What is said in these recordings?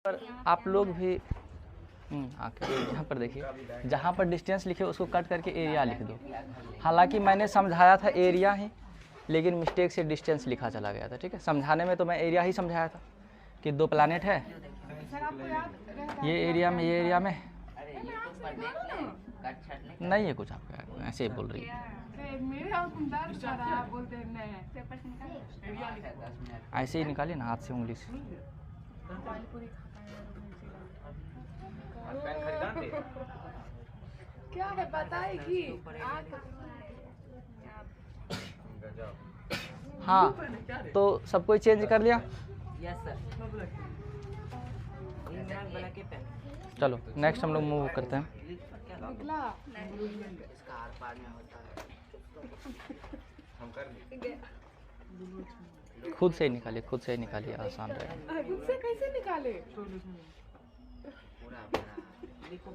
पर आप लोग भी आके यहाँ पर देखिए, जहाँ पर डिस्टेंस लिखे उसको कट करके एरिया लिख दो। हालांकि मैंने समझाया था एरिया ही, लेकिन मिस्टेक से डिस्टेंस लिखा चला गया था। ठीक है, समझाने में तो मैं एरिया ही समझाया था कि 2 प्लानेट है, ये एरिया में ये एरिया में नहीं है कुछ। आपको ऐसे ही बोल रही है, ऐसे ही निकालिए ना हाथ से, उंगली से। क्या है बताएगी? हाँ, तो सब कोई चेंज कर लिया? Yes sir. चलो नेक्स्ट हम लोग मूव करते हैं। इसका आर पार में होता है। खुद से ही निकालिए, खुद से ही निकालिए, आसान रहेगा। खुद से कैसे निकाले?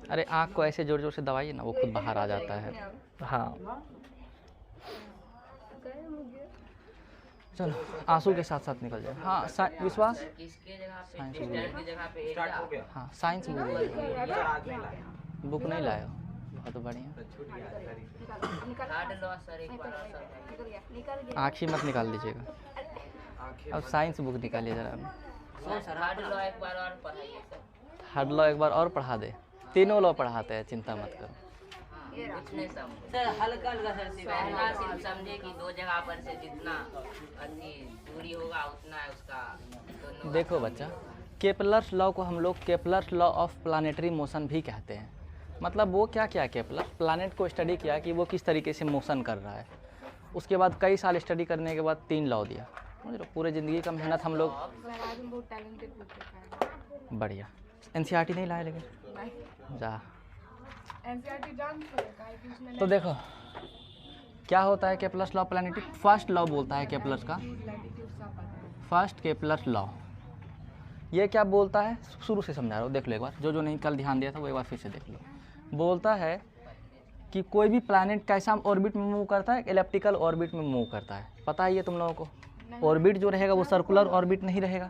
अरे आँख को ऐसे जोर जोर से दबाइए ना, वो खुद बाहर आ जाता है। हाँ चलो, आंसू के साथ साथ निकल जाए। हाँ विश्वास, किसके जगह पे साइंस डिस्टेंस की जगह पे एरिया। हाँ साइंस बुक नहीं लाए हो, बहुत बढ़िया। हार्ड लॉ सर एक बार सर। आँख ही मत निकाल दीजिएगा। अब साइंस बुक निकालिए जरा। सर हार्ड लॉ एक बार और पढ़ाइए सर। हार्ड लॉ एक बार और पढ़ा दे, तीनों लॉ पढ़ाते हैं, चिंता मत करो। कुछ नहीं समझ सर, हल्का हल्का सर से पहला सिर्फ समझे कि 2 जगह पर से जितना अच्छी दूरी होगा उतना है उसका दोनों। देखो बच्चा, केपलर्स लॉ को हम लोग Kepler's law of planetary motion भी कहते हैं। मतलब वो क्या किया, केपलर प्लानेट को स्टडी किया कि वो किस तरीके से मोशन कर रहा है। उसके बाद कई साल स्टडी करने के बाद 3 लॉ दिया। समझ लो, पूरे ज़िंदगी का मेहनत हम लोग। बढ़िया। एनसीईआरटी नहीं लाए लेकिन जा। तो देखो क्या होता है Kepler's law planetary. First law बोलता है केपलर्स का, फर्स्ट केपलर्स लॉ। ये क्या बोलता है, शुरू से समझा रहा हूँ, देख लो एक बार। जो नहीं कल ध्यान दिया था वो एक बार फिर से देख लो। बोलता है कि कोई भी प्लैनेट कैसा ऑर्बिट में मूव करता है, एलिप्टिकल ऑर्बिट में मूव करता है। पता है ये तुम लोगों को। ऑर्बिट जो रहेगा वो सर्कुलर ऑर्बिट नहीं रहेगा।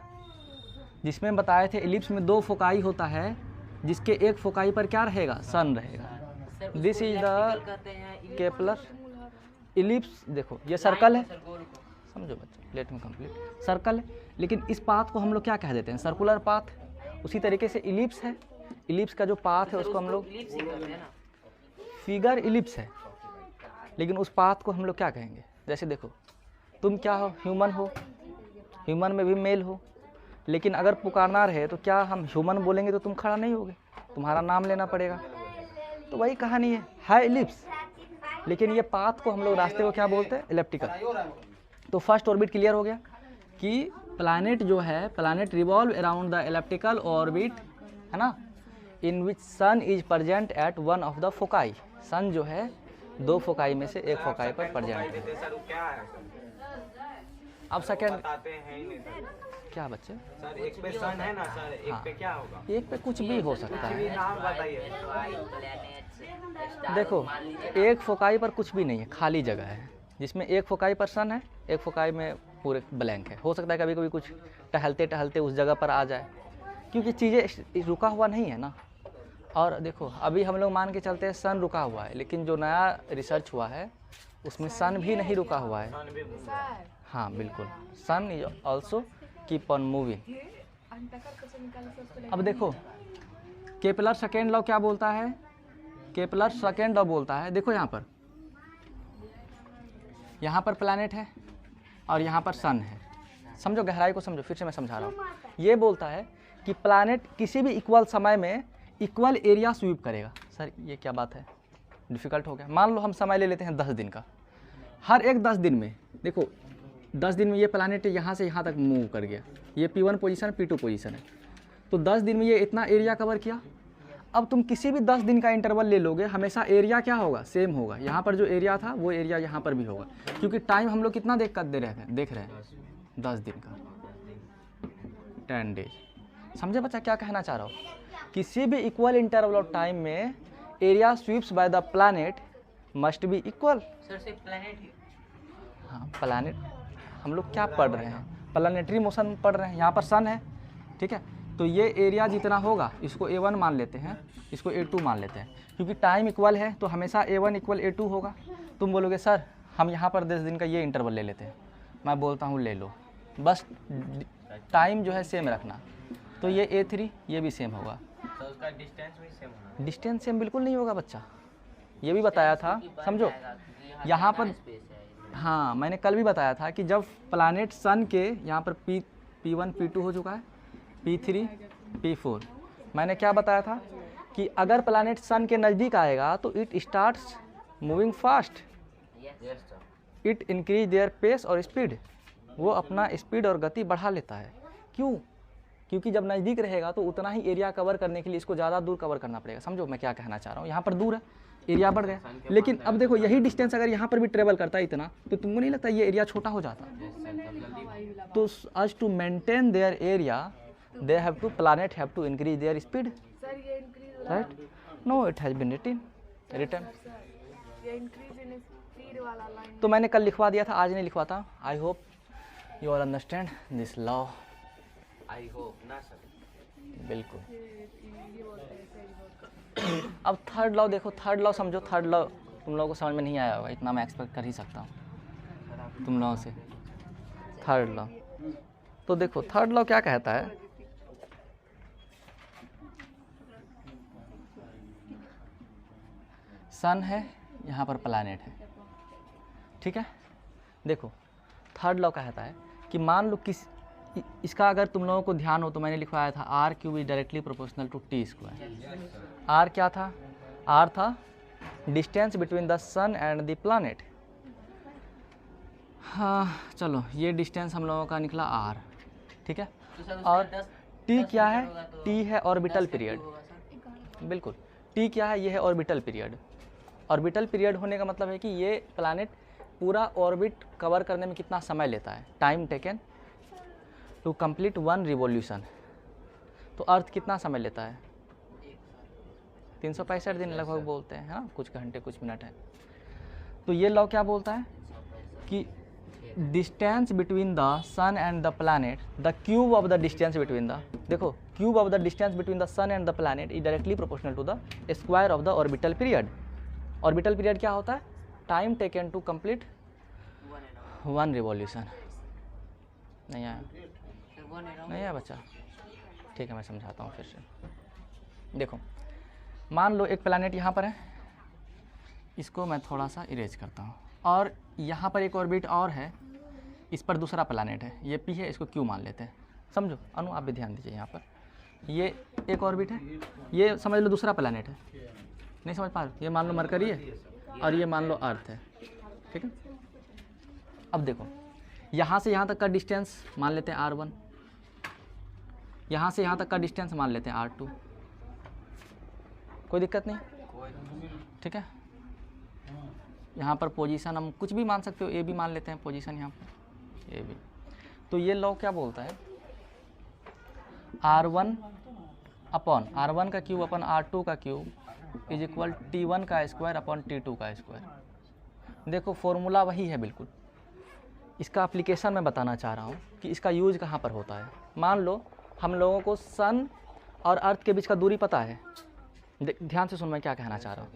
जिसमें बताए थे इलिप्स में 2 फोकाई होता है, जिसके एक फोकाई पर क्या रहेगा, सन रहेगा। This is the Kepler ellipse. देखो ये सर्कल है, समझो बच्चों, लेट मी कंप्लीट। सर्कल है, लेकिन इस पाथ को हम लोग क्या कह देते हैं, सर्कुलर पाथ। उसी तरीके से इलिप्स है, इलिप्स का जो पाथ है उसको हम लोग फिगर इलिप्स है, लेकिन उस पाथ को हम लोग क्या कहेंगे। जैसे देखो तुम क्या हो, ह्यूमन हो, ह्यूमन में भी मेल हो, लेकिन अगर पुकारना रहे तो क्या हम ह्यूमन बोलेंगे तो तुम खड़ा नहीं होगे, तुम्हारा नाम लेना पड़ेगा। तो वही कहानी है इलिप्स, लेकिन ये पाथ को हम लोग रास्ते को क्या बोलते हैं, इलिप्टिकल। तो फर्स्ट ऑर्बिट क्लियर हो गया कि प्लैनेट जो है, planet revolve around the elliptical orbit, है ना, in which sun is present at one of the foci. Sun जो है 2 फोकाई में से एक फोकाई पर प्रेजेंट है। अब सेकेंड क्या बच्चे, सर एक पे सन है ना सर, एक पे क्या होगा? एक पे कुछ भी हो सकता है। नाम बताइए। देखो एक फोकाई पर कुछ भी नहीं है, खाली जगह है, जिसमें एक फोकाई पर सन है, एक फोकाई में पूरे ब्लैंक है। हो सकता है कभी कभी कुछ टहलते टहलते उस जगह पर आ जाए, क्योंकि चीज़ें रुका हुआ नहीं है ना। और देखो अभी हम लोग मान के चलते हैं सन रुका हुआ है, लेकिन जो नया रिसर्च हुआ है उसमें सन भी नहीं रुका हुआ है। हाँ बिल्कुल, sun is also keep on moving. अब देखो केपलर सेकेंड लॉ क्या बोलता है, केपलर सेकेंड लॉ बोलता है, देखो यहाँ पर प्लैनेट है और यहाँ पर सन है। समझो गहराई को समझो, फिर से मैं समझा रहा हूँ। ये बोलता है कि प्लैनेट किसी भी इक्वल समय में इक्वल एरिया स्वीप करेगा। सर ये क्या बात है, डिफ़िकल्ट हो गया। मान लो हम समय ले लेते हैं 10 दिन का। हर एक 10 दिन में देखो 10 दिन में ये प्लैनेट यहाँ से यहाँ तक मूव कर गया। ये P1 पोजीशन, P2 पोजीशन है, तो 10 दिन में ये इतना एरिया कवर किया। अब तुम किसी भी 10 दिन का इंटरवल ले लोगे, हमेशा एरिया क्या होगा, सेम होगा। यहाँ पर जो एरिया था वो एरिया यहाँ पर भी होगा, क्योंकि टाइम हम लोग कितना देख रहे हैं 10 दिन का, 10 डेज। समझे बच्चा क्या कहना चाह रहा हूँ। किसी भी इक्वल इंटरवल ऑफ टाइम में area sweeps by the planet must be equal. Sir से प्लैनेट ही। हाँ प्लैनेट, हम लोग क्या पढ़ रहे हैं, प्लानेटरी मोशन पढ़ रहे हैं। यहाँ पर सन है, ठीक है, तो ये एरिया जितना होगा इसको A1 मान लेते हैं, इसको A2 मान लेते हैं, क्योंकि टाइम इक्वल है तो हमेशा A1 इक्वल A2 होगा। तुम बोलोगे सर हम यहाँ पर 10 दिन का ये इंटरवल ले लेते हैं, मैं बोलता हूँ ले लो, बस टाइम जो है सेम रखना। तो ये A3 ये भी सेम होगा। तो उसका डिस्टेंस भी सेम होना। डिस्टेंस सेम बिल्कुल नहीं होगा बच्चा, ये भी बताया था, समझो यहाँ पर। हाँ मैंने कल भी बताया था कि जब प्लैनेट सन के यहाँ पर P1 P2 हो चुका है, P3 P4, मैंने क्या बताया था कि अगर प्लैनेट सन के नज़दीक आएगा तो it starts moving fast, yes sir. It increase their pace और स्पीड, वो अपना स्पीड और गति बढ़ा लेता है। क्यों? क्योंकि जब नज़दीक रहेगा तो उतना ही एरिया कवर करने के लिए इसको ज़्यादा दूर कवर करना पड़ेगा। समझो मैं क्या कहना चाह रहा हूँ, यहाँ पर दूर है, एरिया बढ़ गया, लेकिन अब देखो यही डिस्टेंस अगर यहाँ पर भी ट्रेवल करता है इतना, तो तुमको नहीं लगता ये एरिया छोटा हो जाता? तो आज to maintain their area they have to planet have to increase their speed, sir ये increase right? No it has been written. ये इंक्रीज इन स्पीड वाला लाइन। तो मैंने कल लिखवा दिया था, आज नहीं लिखवाता। I hope you all understand this law. I hope ना सर। बिल्कुल। अब थर्ड लॉ देखो, थर्ड लॉ समझो। थर्ड लॉ तुम लोगों को समझ में नहीं आया होगा, इतना मैं एक्सपेक्ट कर ही सकता हूँ तुम लोगों से। थर्ड लॉ तो देखो, थर्ड लॉ क्या कहता है, सन है यहाँ पर प्लैनेट है, ठीक है। देखो थर्ड लॉ कहता है कि मान लो इसका अगर तुम लोगों को ध्यान हो तो मैंने लिखवाया था R cube is directly proportional to T square. R क्या था? आर था distance between the sun and the planet. हाँ चलो, ये डिस्टेंस हम लोगों का निकला आर, ठीक है। और टी क्या है? टी है ऑर्बिटल पीरियड। बिल्कुल, टी क्या है? ये है ऑर्बिटल पीरियड। ऑर्बिटल पीरियड होने का मतलब है कि ये प्लैनेट पूरा ऑर्बिट कवर करने में कितना समय लेता है, time taken to complete 1 revolution. तो अर्थ कितना समय लेता है? 365 दिन लगभग बोलते हैं, हाँ, कुछ घंटे कुछ मिनट है। तो ये लॉ क्या बोलता है कि distance between the sun and the planet, the cube of the distance between the, देखो cube of the distance between the sun and the planet is directly proportional to the square of the orbital period. Orbital period क्या होता है? Time taken to complete 1 revolution. नहीं आया? नहीं आया बच्चा? ठीक है, मैं समझाता हूँ फिर से। देखो मान लो एक प्लैनेट यहाँ पर है, इसको मैं थोड़ा सा इरेज करता हूँ, और यहाँ पर एक ऑर्बिट और है, इस पर दूसरा प्लैनेट है, ये पी है, इसको क्यू मान लेते हैं। समझो अनु, आप भी ध्यान दीजिए। यहाँ पर ये एक ऑर्बिट है, ये समझ लो दूसरा प्लैनेट है, नहीं समझ पा रहे? ये मान लो मरकरी है और ये मान लो अर्थ है, ठीक है। अब देखो यहाँ से यहाँ तक का डिस्टेंस मान लेते हैं R1, यहाँ से यहाँ तक का डिस्टेंस मान लेते हैं R2, कोई दिक्कत नहीं, ठीक है। यहाँ पर पोजीशन हम कुछ भी मान सकते हो, ए भी मान लेते हैं पोजीशन यहाँ पर, ए भी। तो ये लॉ क्या बोलता है? R1 अपॉन R1 का क्यूब अपन R2 का क्यूब इज इक्वल T1 का स्क्वायर अपॉन T2 का स्क्वायर। देखो फॉर्मूला वही है बिल्कुल, इसका एप्लीकेशन मैं बताना चाह रहा हूँ कि इसका यूज कहाँ पर होता है। मान लो हम लोगों को सन और अर्थ के बीच का दूरी पता है, ध्यान से सुन मैं क्या कहना चाह रहा हूँ।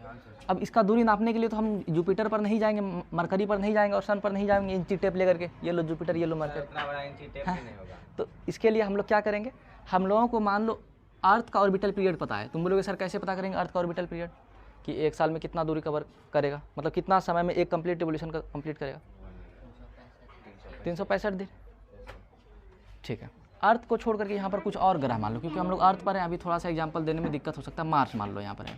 अब इसका दूरी नापने के लिए तो हम जुपिटर पर नहीं जाएंगे, मरकरी पर नहीं जाएंगे और सन पर नहीं जाएंगे इंची टेप लेकर के, ये लो जुपिटर ये लो मरकरी, इतना बड़ा इंची टेप भी नहीं होगा। तो इसके लिए हम लोग क्या करेंगे, हम लोगों को मान लो अर्थ का ऑर्बिटल पीरियड पता है। तुम बोलोगे सर कैसे पता करेंगे अर्थ का ऑर्बिटल पीरियड, कि एक साल में कितना दूरी कवर करेगा, मतलब कितना समय में एक कंप्लीट रिवोल्यूशन कंप्लीट करेगा? 365 दिन, ठीक है। अर्थ को छोड़ करके यहाँ पर कुछ और ग्रह मान लो, क्योंकि हम लोग अर्थ पर हैं, अभी थोड़ा सा एग्जांपल देने में दिक्कत हो सकता है। मार्स मान लो यहाँ पर है,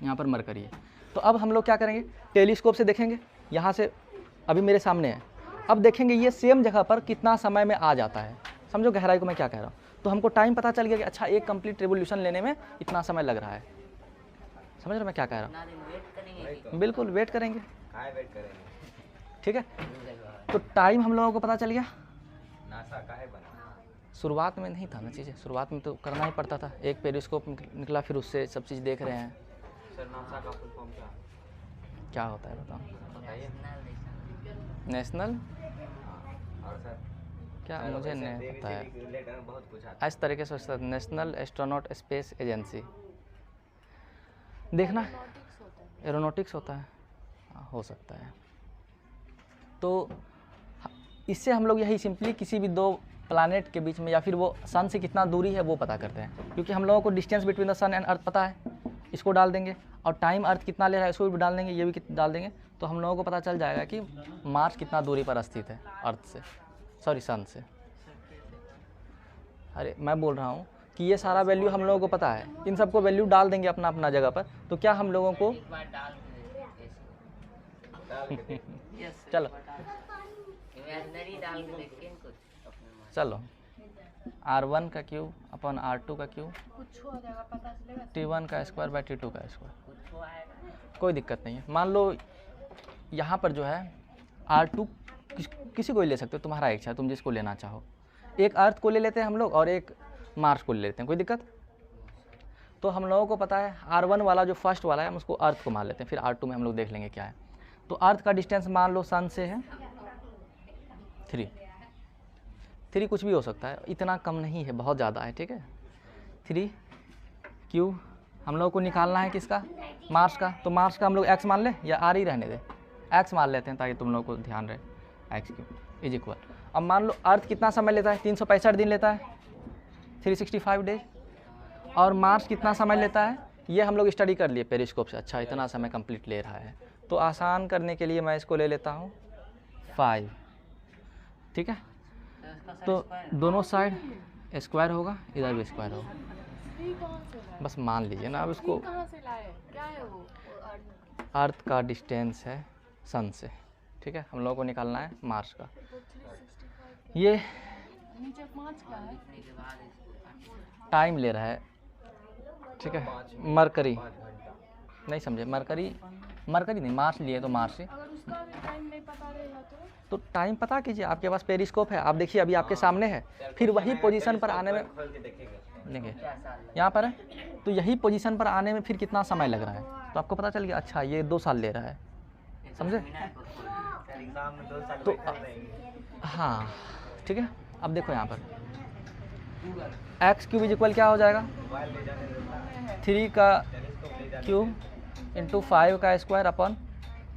यहाँ पर मरकरी है। तो अब हम लोग क्या करेंगे, टेलीस्कोप से देखेंगे, यहाँ से अभी मेरे सामने है, अब देखेंगे ये सेम जगह पर कितना समय में आ जाता है। समझो गहराई को मैं क्या कह रहा हूँ। तो हमको टाइम पता चल गया कि अच्छा एक कंप्लीट रिवोल्यूशन लेने में इतना समय लग रहा है। समझ रहे हो मैं क्या कह रहा हूँ? बिल्कुल वेट करेंगे, काय वेट करेंगे, ठीक है। तो टाइम हम लोगों को पता चल गया। नासा काहे बना? शुरुआत में नहीं था ना चीज़ें, शुरुआत में तो करना ही पड़ता था। एक पेरिस्कोप निकला, फिर उससे सब चीज़ देख रहे हैं। सर नासा का फुल फॉर्म क्या होता है बताओ? बताइए। नेशनल और सर क्या मुझे नहीं पता है। रिलेटेड में बहुत कुछ आता इस तरीके से नेशनल एस्ट्रोनॉट स्पेस एजेंसी देखना। एरोनॉटिक्स होता है। एरोनॉटिक्स होता है, हाँ, हो सकता है। तो इससे हम लोग यही सिंपली किसी भी दो प्लैनेट के बीच में या फिर वो सन से कितना दूरी है वो पता करते हैं, क्योंकि हम लोगों को distance between the sun and Earth पता है, इसको डाल देंगे और टाइम अर्थ कितना ले रहा है इसको भी डाल देंगे, ये भी डाल देंगे, तो हम लोगों को पता चल जाएगा कि मार्स कितना दूरी पर स्थित है अर्थ से, सॉरी सन से। अरे मैं बोल रहा हूँ कि ये सारा वैल्यू हम लोगों को पता है, इन सबको वैल्यू डाल देंगे अपना अपना जगह पर, तो क्या हम लोगों को एक बार डाल के यस चलो इमेजिनरी डाल के देखिए कुछ अपने मन चलो R1 का क्यूब अपन R2 का क्यूब कुछ हो जाएगा पता चलेगा। T1 का स्क्वायर बाई T2 का स्क्वायर, कुछ हो आएगा। कोई दिक्कत नहीं है। मान लो यहाँ पर जो है R2 किसी को ही ले सकते हो, तुम्हारा इच्छा, तुम जिसको लेना चाहो। एक अर्थ को ले लेते हैं हम लोग और एक मार्स को ले लेते हैं, कोई दिक्कत? तो हम लोगों को पता है R1 वाला जो फर्स्ट वाला है हम उसको अर्थ को मान लेते हैं, फिर R2 में हम लोग देख लेंगे क्या है। तो अर्थ का डिस्टेंस मान लो सन से है 3 कुछ भी हो सकता है, इतना कम नहीं है, बहुत ज़्यादा है, ठीक है। 3 क्यूब हम लोगों को निकालना है किसका, मार्स का। तो मार्स का हम लोग x मान लें या r ही रहने दें, x मान लेते हैं ताकि तुम लोगों को ध्यान रहे। x क्यूब इज इक्वल, अब मान लो अर्थ कितना समय लेता है, 365 दिन लेता है, 365 डेज, और मार्स कितना समय लेता है ये हम लोग स्टडी कर लिए पेरिस्कोप से। अच्छा इतना समय कंप्लीट ले रहा है, तो आसान करने के लिए मैं इसको ले लेता हूँ 5, ठीक है। तो दोनों साइड स्क्वायर होगा, इधर भी स्क्वायर होगा, ये कहाँ से लाए? बस मान लीजिए ना। अब इसको कहाँ से लाए? क्या है वो? अर्थ का डिस्टेंस है सन से, ठीक है। हम लोगों को निकालना है मार्स का। 365 ये नीचे 5 क्या है? के बाद इसको टाइम ले रहा है, ठीक है। मरकरी नहीं समझे, मरकरी नहीं, मार्स लिए तो मार्स से। अगर उसका भी टाइम नहीं पता रहेगा तो टाइम पता कीजिए, आपके पास पेरिस्कोप है, आप देखिए अभी आपके सामने है, फिर वही पोजीशन पर आने में खोल के देखेंगे। देखिए क्या साल यहाँ पर है, तो यही पोजीशन पर आने में फिर कितना समय लग रहा है, तो आपको पता चल गया अच्छा ये 2 साल ले रहा है, समझे। एग्जाम में 2 साल तो बैठे रहेंगे। हाँ ठीक है। अब देखो यहाँ पर एक्स क्यूब इज इक्वल क्या हो जाएगा, मोबाइल ले जाने देता है, 3 का टेलीस्कोप ले जाने क्यूब इंटू 5 का स्क्वायर अपन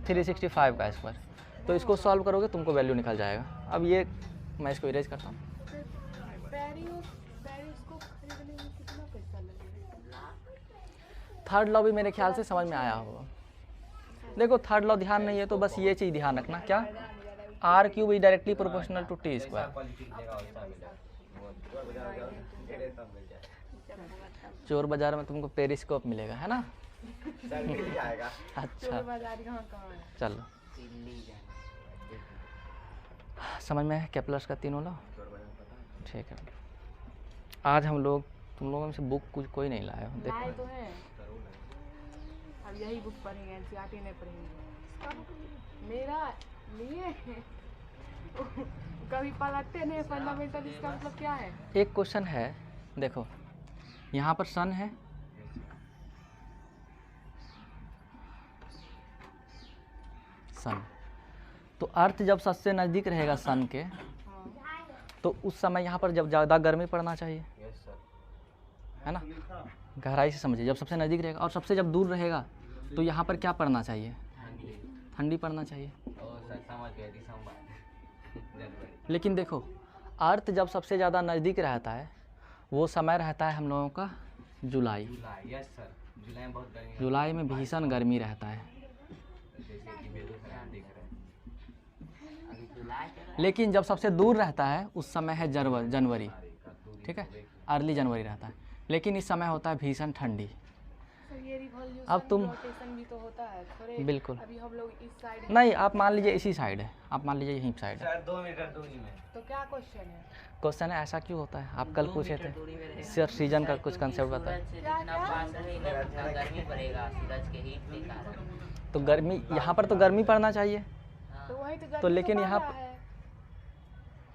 365 का स्क्वायर। तो इसको सॉल्व करोगे तुमको वैल्यू निकल जाएगा। अब ये मैं इसको इरेज करता हूँ। पेरिस को खरीदने में कितना पैसा लगेगा? थर्ड लॉ भी मेरे ख्याल से समझ में आया होगा। देखो थर्ड लॉ ध्यान नहीं है तो बस ये चीज़ ध्यान रखना, क्या R cube is directly proportional to T square. Quality मिलेगा वैसा मिलेगा, वो चोर बाजार का ढेर सब मिल जाए। चोर बाजार में तुमको पेरिस्कोप मिलेगा, है ना। सर मिल जाएगा। अच्छा चोर बाजार कहाँ है? चलो दिल्ली जाना समझ में है केपलर्स का तीनों लॉ, चोर बाजार पता है। ठीक है। आज हम लोग तुम लोगों में से बुक कुछ कोई नहीं लाया हो, लाए देखो तो है, अब यही बुक पढ़ेंगे, एनसीईआरटी नहीं पढ़ेंगे। मेरा लिए कभी पलटते नहीं फंडामेंटल, इसका मतलब क्या है? एक क्वेश्चन है, देखो यहाँ पर सन है, सन, तो अर्थ जब सबसे नज़दीक रहेगा सन के तो उस समय यहाँ पर जब ज़्यादा गर्मी पड़ना चाहिए, यस सर। है ना। गहराई से समझिए, जब सबसे नज़दीक रहेगा और सबसे जब दूर रहेगा तो यहाँ पर क्या पड़ना चाहिए, ठंडी पड़ना चाहिए। ओ सर समझ गए, दिसंबर जनवरी। लेकिन देखो अर्थ जब सबसे ज़्यादा नज़दीक रहता है वो समय रहता है हम लोगों का जुलाई। जुलाई, यस सर। जुलाई में बहुत गर्मी है, जुलाई में भीषण गर्मी रहता है, जैसे कि बेगूसराय हम देख रहे हैं। अभी जुलाई चल रहा लेकिन जब सबसे दूर रहता है उस समय है जनवरी, ठीक है, अर्ली जनवरी रहता है। लेकिन इस समय होता है भीषण ठंडी। तो ये रिवॉल्यूशन अब तुम रोटेशन भी तो होता है थोड़े। बिल्कुल अभी हम लोग इस साइड नहीं, आप मान लीजिए इसी साइड है, आप मान लीजिए यहीं साइड है। सर 2 मीटर दूरी में। तो क्या क्वेश्चन है? क्वेश्चन है ऐसा क्यों होता है, आप कल 2 पूछे मीटर थे दूरी में रहेगा। सर सीजन का कुछ क्योंकि कंसेप्ट बताए। सूरज से जितना पास रहेगा उतना गर्मी पड़ेगा, सूरज के हीट के कारण। तो गर्मी यहाँ पर तो गर्मी पड़ना चाहिए। हाँ, तो वही तो तो लेकिन बढ़ यहाँ रहा पर- है।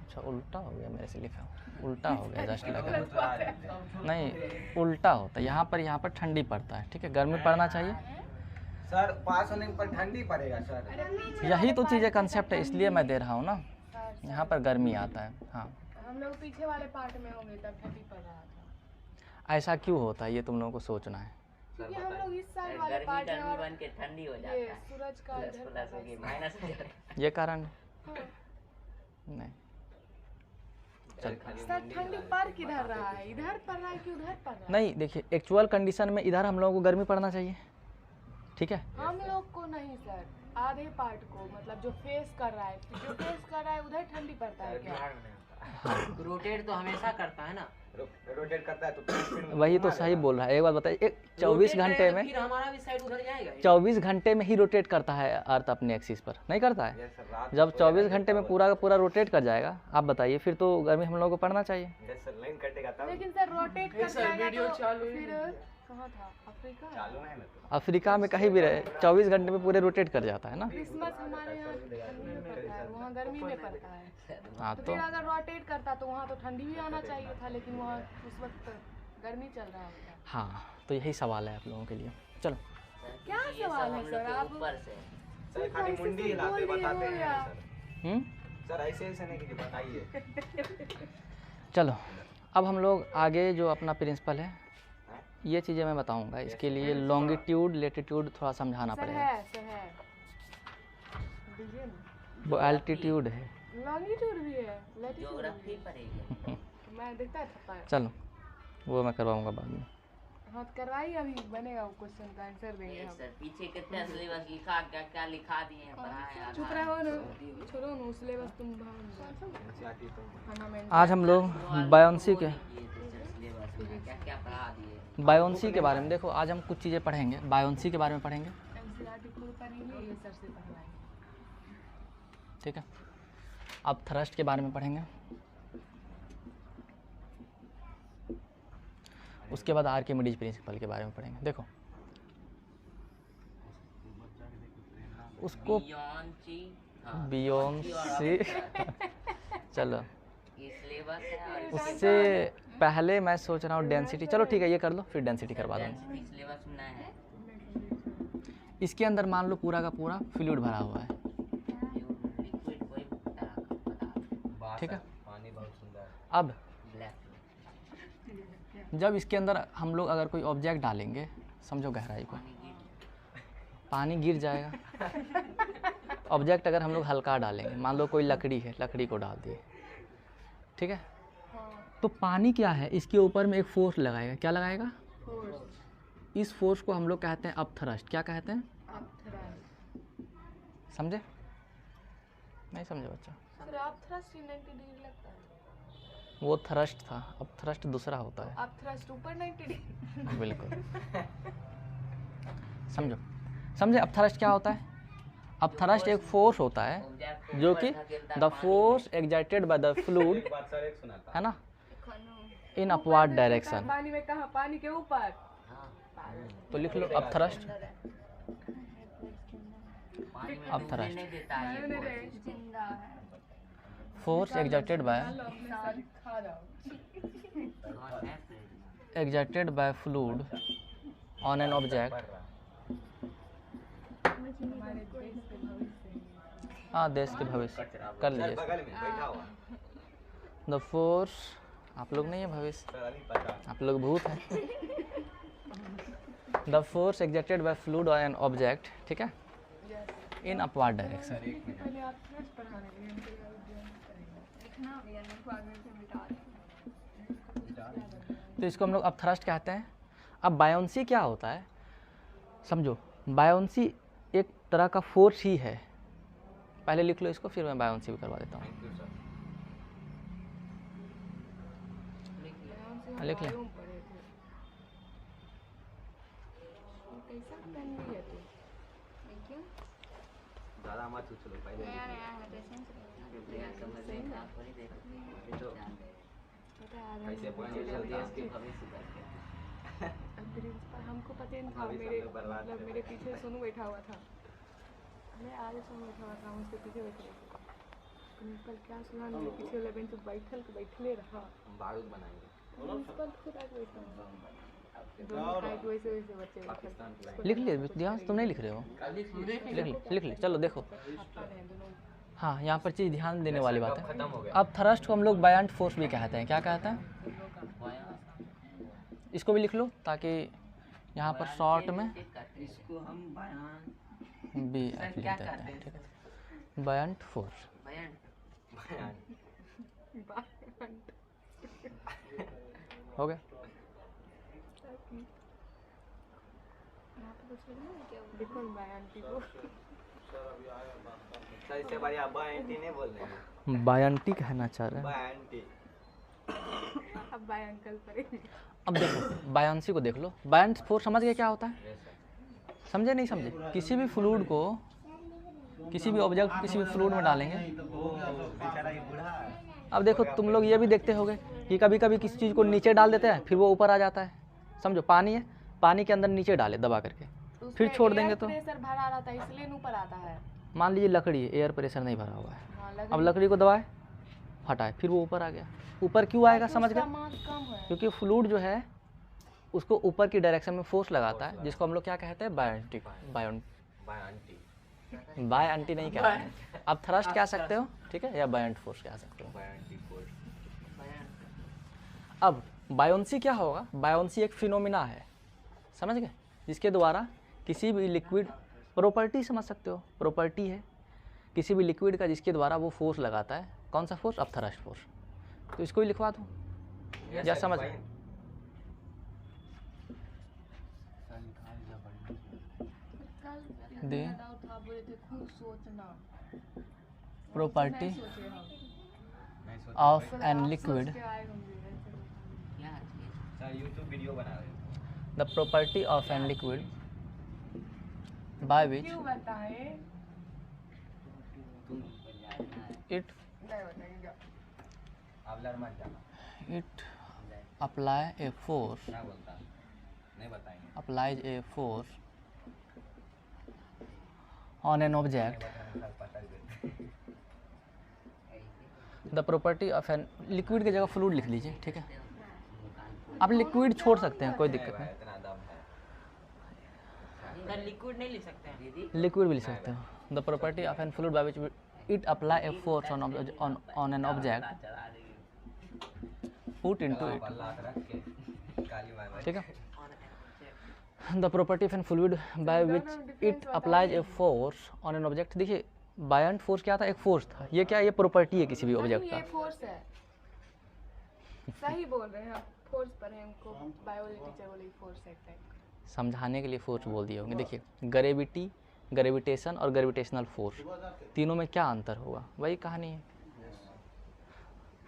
अच्छा उल्टा हो गया, मेरे से लिखा हुआ उल्टा हो गया, जस्ट लगा नहीं, उल्टा होता है। यहाँ पर ठंडी पड़ता है, ठीक है, गर्मी पड़ना चाहिए। सर पास होने पर ठंडी पड़ेगा सर। यही तो चीज़ें कंसेप्ट है, इसलिए मैं दे रहा हूँ ना। यहाँ पर गर्मी आता है, हाँ हम लोग पीछे वाले पार्ट में होंगे तब ठंडी पड़ रहा था, ऐसा क्यों होता है ये तुम लोगों को सोचना है। क्योंकि हम लोग इस साइड वाले गर्मी पार्ट में गर्मी और बन के ठंडी हो जाता ये है, सूरज का प्लस इधर प्लस हो गई माइनस हो जाता है। ये कारण है? हाँ। नहीं सर ठंडी पड़ किधर रहा है, इधर पड़ रहा है कि उधर पड़ रहा है? नहीं, देखिए एक्चुअल कंडीशन में इधर हम लोगों को गर्मी पड़ना चाहिए, ठीक है। हम लोग को नहीं सर, आधे पार्ट को, मतलब जो फेस कर रहा है, जो फेस कर रहा है उधर ठंडी पड़ता है क्या? रोटेट तो हमेशा करता है ना, रोटेट करता है तो फिर वही तो सही बोल रहा है। एक बात बताइए, एक 24 रोटेट घंटे करेगा, में फिर हमारा भी साइड उधर जाएगा ही। 24 घंटे में ही रोटेट करता है अर्थ अपने एक्सिस पर, नहीं करता है। जैसे रात जब 24 घंटे में पूरा का पूरा रोटेट कर जाएगा, आप बताइए, फिर तो गर्मी हम लोगों को पड़ना चाहिए। जैसे लाइन कटेगा तब लेकिन सर रोटेट कर सर, जाएगा वीडियो तो चालू फिर कहाँ था, अफ्रीका? चालू है ना तो अफ्रीका में कहीं भी रहे 24 घंटे में पूरे रोटेट कर जाता है ना। क्रिसमस हमारे यहाँ ठंडी में पड़ता है, वहाँ गर्मी में पड़ता है। हाँ तो तो फिर अगर रोटेट करता तो वहाँ तो ठंडी भी आना चाहिए था, लेकिन वहाँ उस वक्त गर्मी चल रहा होता है। हाँ, तो यही सवाल है आप लोगों के लिए। चलो क्या ये सवाल सब है हम सर, लोग के आप ऊपर से सर खाली ऐसे मुंडी से हिलाते बोल दिए बताते हो हैं या? हम्म, सर ऐसे ऐसे नहीं कीजिए, बताइए। चलो अब हम लोग आगे जो अपना प्रिंसिपल है, ये चीज़ें मैं बताऊंगा। इसके लिए लॉन्गिट्यूड लेटीट्यूड थोड़ा समझाना सर पड़ेगा। है, सर है। दीजिए ना। वो एल्टीट्यूड है। लॉन्गिट्यूड भी है, लैटिट्यूड ज्योग्राफी भी पढ़ेगी। है। मैं देखता था। चलो वो मैं करवाऊंगा बाद में। हाँ तो करवाइए, अभी बनेगा वो क्वेश्चन का आंसर देंगे हम। सर पीछे कितना सिलेबस लिखा, क्या क्या लिखा दिए हैं, पढ़ाए चुप रहो ना, छोड़ो ना सिलेबस, तुम भाग। आज हम लोग बायोन्सी के सिलेबस में क्या क्या पढ़ा दिए। बायोन्सी के बारे में देखो, आज हम कुछ चीज़ें पढ़ेंगे। बायोन्सी के बारे में पढ़ेंगे, एनसीईआरटी खुद पढ़ेंगे, ये सर से पढ़वाएंगे। ठीक है। अब थ्रस्ट के बारे में पढ़ेंगे, उसके बाद आर्किमिडीज प्रिंसिपल के बारे में पढ़ेंगे। देखो उसको बियोन्सी चलो ये सिलेबस है और उससे पहले मैं सोच रहा हूँ डेंसिटी। चलो ठीक है, ये कर लो, फिर डेंसिटी करवा दूँगा। सिलेबस में नहीं है। इसके अंदर मान लो पूरा का पूरा फ्लूइड भरा हुआ है, लिक्विड कोई तरह का पदार्थ, ठीक है। पानी बहुत सुंदर है। अब ब्लैक जब इसके अंदर हम लोग अगर कोई ऑब्जेक्ट डालेंगे, समझो गहराई को, पानी गिर जाएगा। ऑब्जेक्ट अगर हम लोग हल्का डालेंगे, मान लो कोई लकड़ी है, लकड़ी को डाल दिए, ठीक है, तो पानी क्या है, इसके ऊपर में एक फोर्स लगाएगा। क्या लगाएगा? इस फोर्स को हम लोग कहते हैं अपथ्रस्ट। क्या कहते हैं? समझे? नहीं समझे बच्चा? सर आप थ्रस्ट 90 डिग्री लगता है। वो थ्रस्ट था, अब थ्रस्ट दूसरा होता है। आप थ्रस्ट ऊपर 90 डिग्री। बिल्कुल समझो, समझे? अब थ्रस्ट क्या होता है? अब थ्रस्ट एक फोर्स होता है जो कि the force exerted by the fluid, एक बार सर एक सुना था। है ना, इन अपवर्ड डायरेक्शन। पानी में कहाँ? पानी के ऊपर। तो लिख लो अब थ्रस्ट, पानी में अब डूबने थ्रस्ट नहीं देता है ये फोर्स। जिंदा है। फोर्स एक्सर्टेड बाय खा जाओ। कौन है फिर? Exerted by fluid on an object. हमारे देश के भविष्य। हाँ, देश के भविष्य कर सर लीजिए। बगल में बैठा हुआ। द फोर्स, आप लोग नहीं है भविष्य, सर अभी पता। आप लोग भूत हैं। The force exerted by fluid on an object, ठीक है, इन अपवर्ड डायरेक्शन। पहले आप थ्रस्ट पढ़ाने के लिए हमको लिखना भी है, बाद में फिर मिटा दें। तो इसको हम लोग अब थ्रस्ट कहते हैं। अब बायोन्सी क्या होता है, समझो। बायोन्सी एक तरह का फोर्स ही है। पहले लिख लो इसको, फिर मैं बायोन्सी भी करवा देता हूँ। Thank you sir. लिख ले। मालूम पड़े थे। ये कैसा पेन लिया तू? क्यों? ज़्यादा मत उछलो पहले। तो पता है कैसे पानी देश के भविष्य करके। प्रिंसिपल हमको पता ही नहीं था। भविष्य मेरे में बर्बाद मतलब कर मेरे पीछे सोनू बैठा हुआ था। मैं आगे सोनू बैठा हुआ था, उसके पीछे बैठ रही थी। प्रिंसिपल क्या सुना, मेरे पीछे वाले बेंच पे बैठले रहा। हम बारूद बनाएंगे। प्रिंसिपल खुद आके बैठा हुआ। दोनों साइड वैसे वैसे बच्चे पाकिस्तान बैठे। के लिख लिए ध्यान से, तुम नहीं लिख रहे हो? लिख ले, लिख ले। चलो देखो, पापा ने दोनों हाँ, यहाँ पर चीज़ ध्यान देने वाली बात है। खत्म हो गया। अब थ्रस्ट को हम लोग बायंट फोर्स भी कहते हैं। क्या कहते हैं? इसको भी लिख लो ताकि यहाँ पर शॉर्ट में इसको हम बयान बी लिख क्या देते कहते हैं। हैं? ठीक है, बायंट फोर्स बयान हो गया। देखो मैं आंटी को सर इससे बढ़िया आप एंटी नहीं बोल रहे हैं, बायंटी कहना चाह रहे हैं। एंटी। अब बाय अंकल पड़ेंगे। अब देखो बायंसी को देख लो। बायंट फोर्स समझ गए क्या होता है? समझे नहीं समझे? किसी भी फ्लूइड को, किसी भी ऑब्जेक्ट किसी भी फ्लूइड में डालेंगे। अब देखो तुम लोग ये भी देखते होगे कि कभी कभी किसी चीज़ को नीचे डाल देते हैं फिर वो ऊपर आ जाता है। समझो पानी है, पानी के अंदर नीचे डाले दबा करके, फिर छोड़ देंगे तो प्रेशर भरा रहता है इसलिए ऊपर आता है। मान लीजिए लकड़ी है, एयर प्रेशर नहीं भरा हुआ है। हाँ, अब लकड़ी को दबाए, हटाए, फिर वो ऊपर आ गया। ऊपर क्यों आएगा समझ गए? मास कम है। क्योंकि फ्लूइड जो है उसको ऊपर की डायरेक्शन में फोर्स लगाता है, जिसको हम लोग क्या कहते हैं? बायंटी। बाय एंटी नहीं कहते हैं। आप थ्रस्ट कह सकते हो, ठीक है, या बायंट फोर्स कह सकते हो। अब बायोंसी क्या होगा? बायोंसी एक फिनोमिना है, समझ गए, जिसके द्वारा किसी भी लिक्विड, प्रॉपर्टी समझ सकते हो, प्रॉपर्टी है किसी भी लिक्विड का जिसके द्वारा वो फोर्स लगाता है। कौन सा फोर्स? अब थ्रस्ट फोर्स। तो इसको ही लिखवा दूँ या समझ? The property of an liquid, sir YouTube video बना रहे हैं। the property of an liquid by which क्यों बताए? it नहीं बताएंगे। आप लड़ मत जाना, apply a force, क्या बोलता है? नहीं बताएंगे। applies a force on an object, sir पकड़ गए। the property of an liquid की जगह fluid लिख लीजिए, ठीक है। आप लिक्विड छोड़ सकते हैं, कोई दिक्कत नहीं, इतना दम है। सर लिक्विड नहीं लिख सकते हैं दीदी? लिक्विड भी लिख सकते हो। The property of an fluid by which it apply a force on an object put into it, अल्लाह रख के काली मार। ठीक है। The property of an fluid by which it applies a force on an object. देखिए buoyant force क्या था? एक फोर्स था। ये क्या? ये प्रॉपर्टी है किसी भी ऑब्जेक्ट ये का। फोर्स है। सही बोल रहे हैं आप। फोर्स पर है, हमको बायोलॉजी टीचर बोले फोर्स है टाइप। समझाने के लिए फोर्स बोल दिए होंगे। देखिए ग्रेविटी, ग्रेविटेशन और ग्रेविटेशनल फोर्स, तीनों में क्या अंतर होगा? वही कहानी है।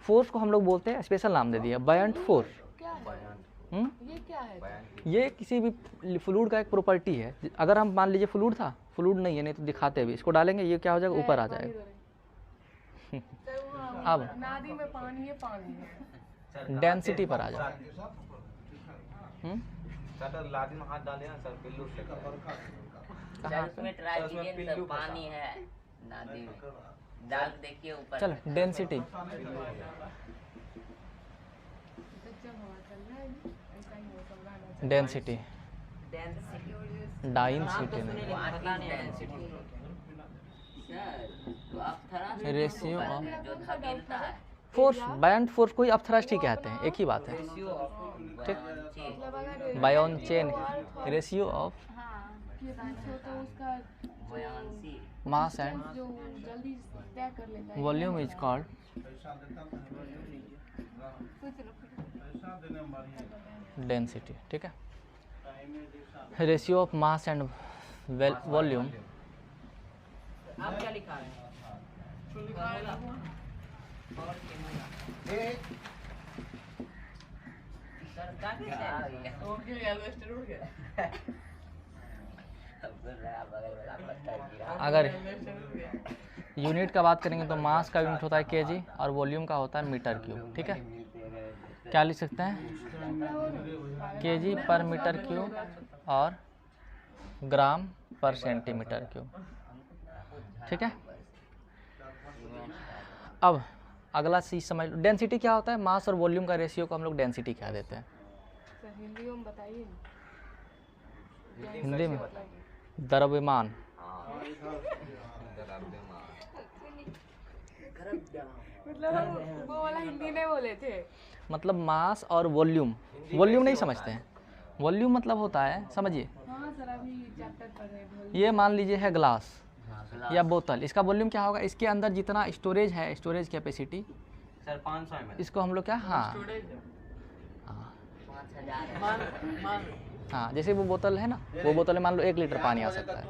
फोर्स को हम लोग बोलते हैं, स्पेशल नाम दे दिया बायंट फोर्स। क्या है? ये क्या है? ये किसी भी फ्लूइड का एक प्रॉपर्टी है। अगर हम मान लीजिए फ्लूइड था, फ्लूइड नहीं है, नहीं तो दिखाते भी, इसको डालेंगे ये क्या हो जाएगा? ऊपर आ जाएगा। अब नादी में पानी है, पानी है। डेंसिटी पर आ जाओ। सर लादी में हाथ डाले ना सर, पिल्लू से सर उसमें ट्राई कीजिए, सब पानी है नदी में, डाल के देखिए ऊपर। चलो डेंसिटी, जब हवा चल रहा है ऐसा ही मौसम रहना चाहिए। डेंसिटी, डेंसिटी डाइंसिटी नहीं, पता नहीं डेंसिटी सर। तो आप थोड़ा रेशियो ऑफ जो धकेलता है फोर्स, बायंट फोर्स को ही अब थ्रस्ट ही कहते हैं, एक ही बात है, ठीक। मतलब अगर बायोन चेन, रेशियो ऑफ हाँ ये रेशियो तो उसका बयानसी मास एंड जो जल्दी तय कर लेता है। वॉल्यूम इज कॉल्ड डेंसिटी, ठीक है। Ratio of mass and volume, आप क्या लिखा है? सर क्या क्या अगर यूनिट का बात करेंगे तो मास का यूनिट होता है केजी और वॉल्यूम का होता है मीटर क्यूब, ठीक है। क्या लिख सकते हैं? केजी पर मीटर क्यूब और ग्राम पर सेंटीमीटर क्यूब, ठीक है। अब अगला चीज समझ लो, डेंसिटी क्या होता है? मास और वॉल्यूम का रेशियो को हम लोग डेंसिटी कह देते हैं। सर हिंदी में बताइए ना। हिंदी में द्रव्यमान, मतलब हम वो वाला हिंदी नहीं बोले थे। मतलब मास और वॉल्यूम, वॉल्यूम नहीं समझते हैं। वॉल्यूम मतलब होता है, समझिए, हाँ सर अभी चैप्टर पढ़ रहे हैं। ये मान लीजिए है ग्लास या बोतल, इसका वॉल्यूम क्या होगा? इसके अंदर जितना स्टोरेज है, स्टोरेज कैपेसिटी, सर 500 ml। इसको हम लोग क्या, हाँ हाँ 5000 हाँ, जैसे वो बोतल है ना, वो बोतल में मान लो 1 लीटर पानी आ सकता है,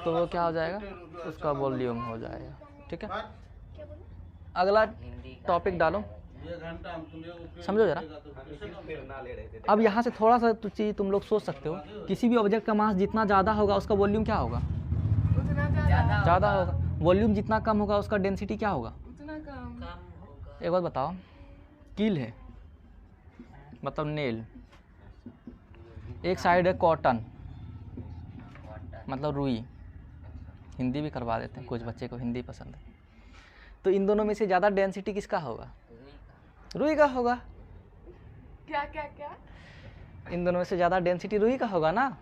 तो वो क्या हो जाएगा? उसका वॉल्यूम हो जाएगा। ठीक है, अगला टॉपिक डालो, समझो जरा। फिर ना ले रहे थे। अब यहाँ से थोड़ा सा तो चीज़ तुम लोग सोच सकते हो, किसी भी ऑब्जेक्ट का मास जितना ज़्यादा होगा उसका वॉल्यूम क्या होगा? उतना ज़्यादा ज़्यादा होगा। वॉल्यूम जितना कम होगा उसका डेंसिटी क्या होगा? उतना कम। एक बात बताओ, कील है मतलब नेल, एक साइड है कॉटन मतलब रुई, हिंदी भी करवा देते हैं, कुछ बच्चे को हिंदी पसंद है, तो इन दोनों में से ज़्यादा डेंसिटी किसका होगा? रुई का होगा। क्या क्या क्या इन दोनों में से ज़्यादा डेंसिटी रुई का होगा ना?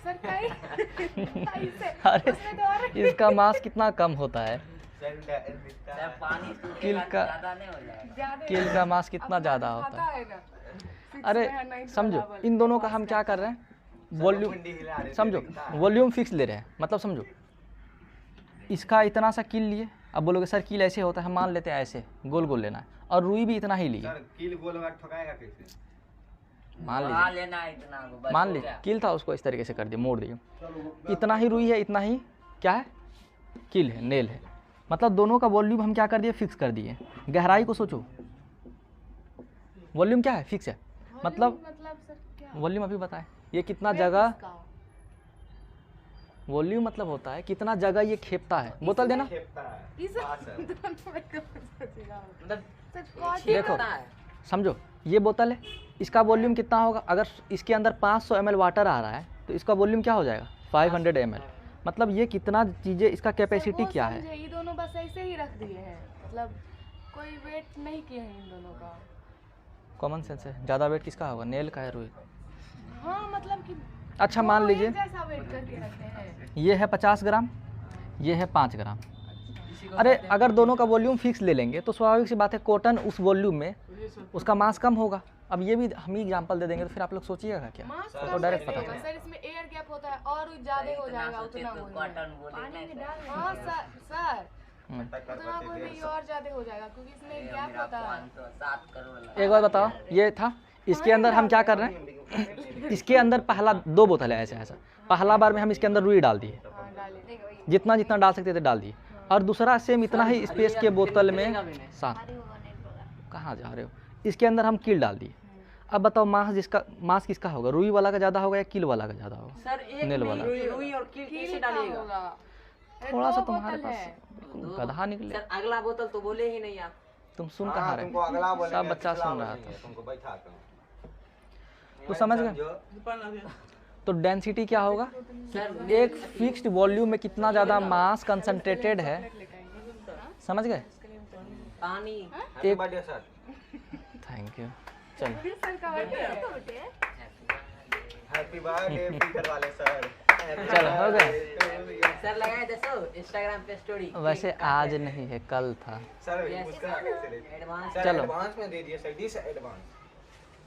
सर कहीं से अरे इसका मास कितना कम होता है? सर पानी कील सूखेगा का ज्यादा नहीं हो जाएगा। ज्यादा कील का मास कितना ज़्यादा होता है? ना अरे समझो, इन दोनों का हम क्या कर रहे हैं? वॉल्यूम, समझो, वॉल्यूम फिक्स ले रहे हैं, मतलब समझो, इसका इतना सा कील लिए, अब बोलोगे सर कील ऐसे होता है, हम मान लेते हैं ऐसे गोल गोल लेना है, और रुई भी इतना ही लिए, सर कील गोल होगा ठोकाएगा कैसे? मान बढ़ा लीजिए, लेना है इतना को, बस मान हो लीजिए गया। कील था, उसको इस तरीके से कर दिए, मोड़ दिए, इतना ही रुई है, इतना ही क्या है? कील है, नेल है, मतलब दोनों का वॉल्यूम हम क्या कर दिए? फिक्स कर दिए। गहराई को सोचो, वॉल्यूम क्या है? फिक्स है, मतलब सर क्या वॉल्यूम अभी बताएं, ये कितना जगह, वॉल्यूम मतलब होता है कितना जगह ये खेपता है। बोतल देना, खेपता है। इस हाँ, सर। मतलब सर कौन देखो समझो, ये बोतल है, इसका वॉल्यूम कितना होगा? अगर इसके अंदर 500 ml वाटर आ रहा है तो इसका वॉल्यूम क्या हो जाएगा? 500 ml। मतलब ये कितना चीज़ें, इसका कैपेसिटी क्या है? ये दोनों बस ऐसे ही रख दिए हैं, मतलब कोई वेट नहीं किए हैं इन दोनों का। कॉमन सेंस है, ज़्यादा वेट किसका होगा? नेल का है, रुई? हाँ मतलब कि अच्छा मान दोनों लीजिए एक जैसा वेट करके रखे हैं। ये है 50 ग्राम, ये है 5 ग्राम। अरे अगर दोनों का वॉल्यूम फिक्स ले लेंगे तो स्वाभाविक सी बात है कॉटन उस वॉल्यूम में उसका मास कम होगा। अब ये भी हम ही एग्जांपल दे देंगे तो फिर आप लोग सोचिएगा क्या? मास तो कम डायरेक्ट कैसे पता होगा? चलेगा। सर इसमें एयर गैप होता है और ज्यादा हो जाएगा उतना वो कॉटन बोले पानी में ना डाल। हाँ सर हम्म। उतना वो में और ज्यादा हो जाएगा क्योंकि इसमें गैप होता है। 7 करोड़ लगा। एक बार बताओ, ये था, इसके अंदर हम क्या कर रहे हैं? इसके अंदर पहला 2 बोतल है ऐसा, पहला बार में हम इसके अंदर रुई डाल दिए, हाँ डाले जितना जितना डाल सकते थे डाल दिए, और दूसरा सेम इतना ही स्पेस के बोतल में 7। कहाँ जा रहे हो? इसके अंदर हम कील डाल दिए। अब बताओ मास किसका होगा? रुई वाला का ज़्यादा होगा या कील वाला का ज़्यादा होगा? सर एक नेल में वाला। रुई और कील कैसे डालिएगा? होगा थोड़ा सा दो तुम्हारे बोतल है। पास गधा निकले, सर अगला बोतल तो बोले ही नहीं आप। तुम सुन हाँ, कहाँ तुमको रहे? अगला बोलेंगे, सब बच्चा पिछला सुन रहा बोलेंगे, तुमको बैठाता हूँ। तो समझ गए? समझो। तो डेंसिटी क्या होगा? एक फिक्स्ड वॉल्यूम में कितना ज़्यादा मास कंसंट्रेटेड है, समझ गए? पानी happy birthday sir. Thank you. चलो सर का बर्थडे है। हैप्पी बर्थडे फ्यूचर वाले सर। चलो, हो गया। सर लगाए दसो इंस्टाग्राम पे स्टोरी। वैसे आज नहीं है, कल था। सर उसका कैसे देते? एडवांस। सर चलो। एडवांस में दे दिए सर, दिस एडवांस।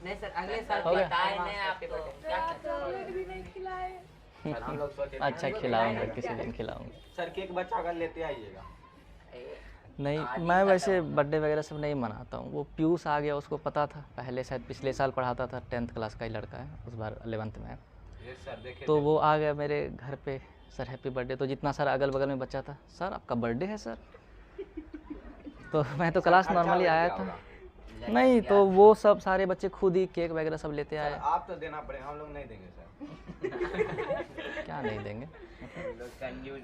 नहीं सर अगले साल हो गया? बताए नहीं आपको क्या चॉकलेट भी नहीं खिलाए। सर हम लोग सोचे अच्छा खिलाऊंगा, किसी दिन खिलाऊंगा। सर केक बच्चा अगर लेते आइएगा। नहीं, मैं वैसे बर्थडे वगैरह सब नहीं मनाता हूँ। वो पीयूष आ गया, उसको पता था, पहले शायद पिछले साल पढ़ाता था, 10th क्लास का ही लड़का है, उस बार 11th में। ये सर देखिए तो वो आ गया मेरे घर पे, सर हैप्पी बर्थडे। तो जितना सारा अगल बगल में बच्चा था, सर आपका बर्थडे है सर। तो मैं तो क्लास नॉर्मली आया था, नहीं तो वो सब सारे बच्चे खुद ही केक वगैरह सब लेते सर आए। आप तो देना पड़ेगा, हम लोग नहीं देंगे सर। क्या नहीं देंगे? हम लोग कंफ्यूज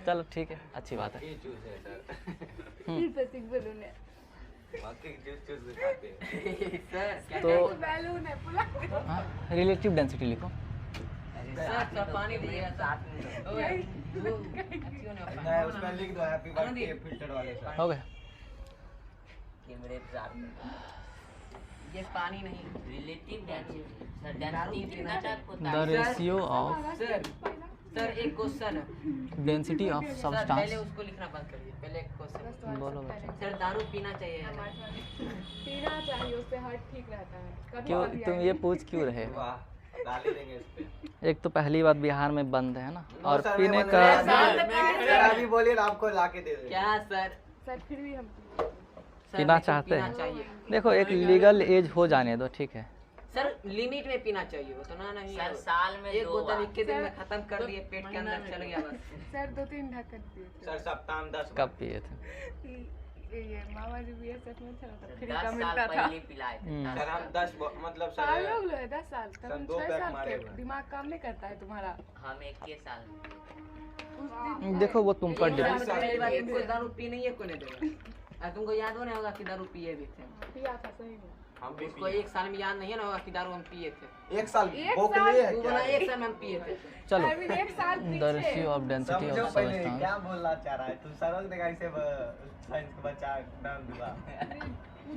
चलो ठीक है, अच्छी बात है। ये चूज है सर। प्लास्टिक बैलून है। बाकी जूस चूज खाते हैं। सर तो बैलून है पूरा। हाँ, रिलेटिव डेंसिटी लिखो। सर पानी दीजिएगा साथ में ओए अच्छी होने वाला। नहीं उसमें लिख दो हैप्पी बर्थडे फिल्टर वाले सर। हो गया? कैमरे के साथ में ये पानी नहीं। रिलेटिव डेंसिटी सर, डेंसिटी कितना टाइप होता द है? रेशियो ऑफ सर सर एक क्वेश्चन है डेंसिटी ऑफ सर, पहले सब्सटेंस। उसको लिखना बंद करिए। पहले एक क्वेश्चन बोलो बच्चा। सर, दारू पीना चाहिए या हमारे नहीं? साथ पीना चाहिए, उससे हार्ट ठीक रहता है। कभी क्यों कभी तुम आई- ये पूछ क्यों रहे हो? वाह, डाल ही देंगे इस पे। एक तो पहली बात बिहार में बंद है ना, और सर, पीने मैं का बोल रहा सर अभी बोलिए ना, आपको लाके दे देंगे। क्या सर? सर फिर भी हम सर, पीना लेकिन चाहते पीना हैं? चाहिए देखो एक लीगल एज हो जाने दो, ठीक है। सर, लिमिट में पीना चाहिए, उतना नहीं। सर साल में एक 2 बोतल बार। 21 दिन में खत्म कर दिए, पेट के अंदर चल गया बस। सर 2-3 ढक्कन पिए थे। सर सप्ताह में 10 कब पिए थे? ये मामा जी बीएसएफ में था तब फ्री 10 का साल मिलता था। पहले पिलाए थे। हम्म। सर हम 10 मतलब पागल सर हो गए 10 साल तब सर, हम 2 6 पैक साल मारे के हुए हैं। दिमाग काम नहीं करता है तुम्हारा। हम 21 साल में। उस दिन देखो वो तुम पर एक डिपेंड। साल पहली बार तुमको दारू पी नहीं है, कोई नहीं देगा। और तुमको याद हो नहीं होगा कि दारू पिए भी थे। पिया था सही में। हम भी उसको एक साल में याद नहीं है ना होगा कि दारू हम पिए थे। 1 साल एक भूख साल? लिए है तू क्या? बोला एक साल में हम पिए थे। चलो, I mean, 1 साल द रेशियो पीछे। ऑफ डेंसिटी समझो ऑफ पहले सब्सटेंस। क्या बोलना चाह रहा है तू। सरोज देगा इसे साइंस का बच्चा नाम दूंगा।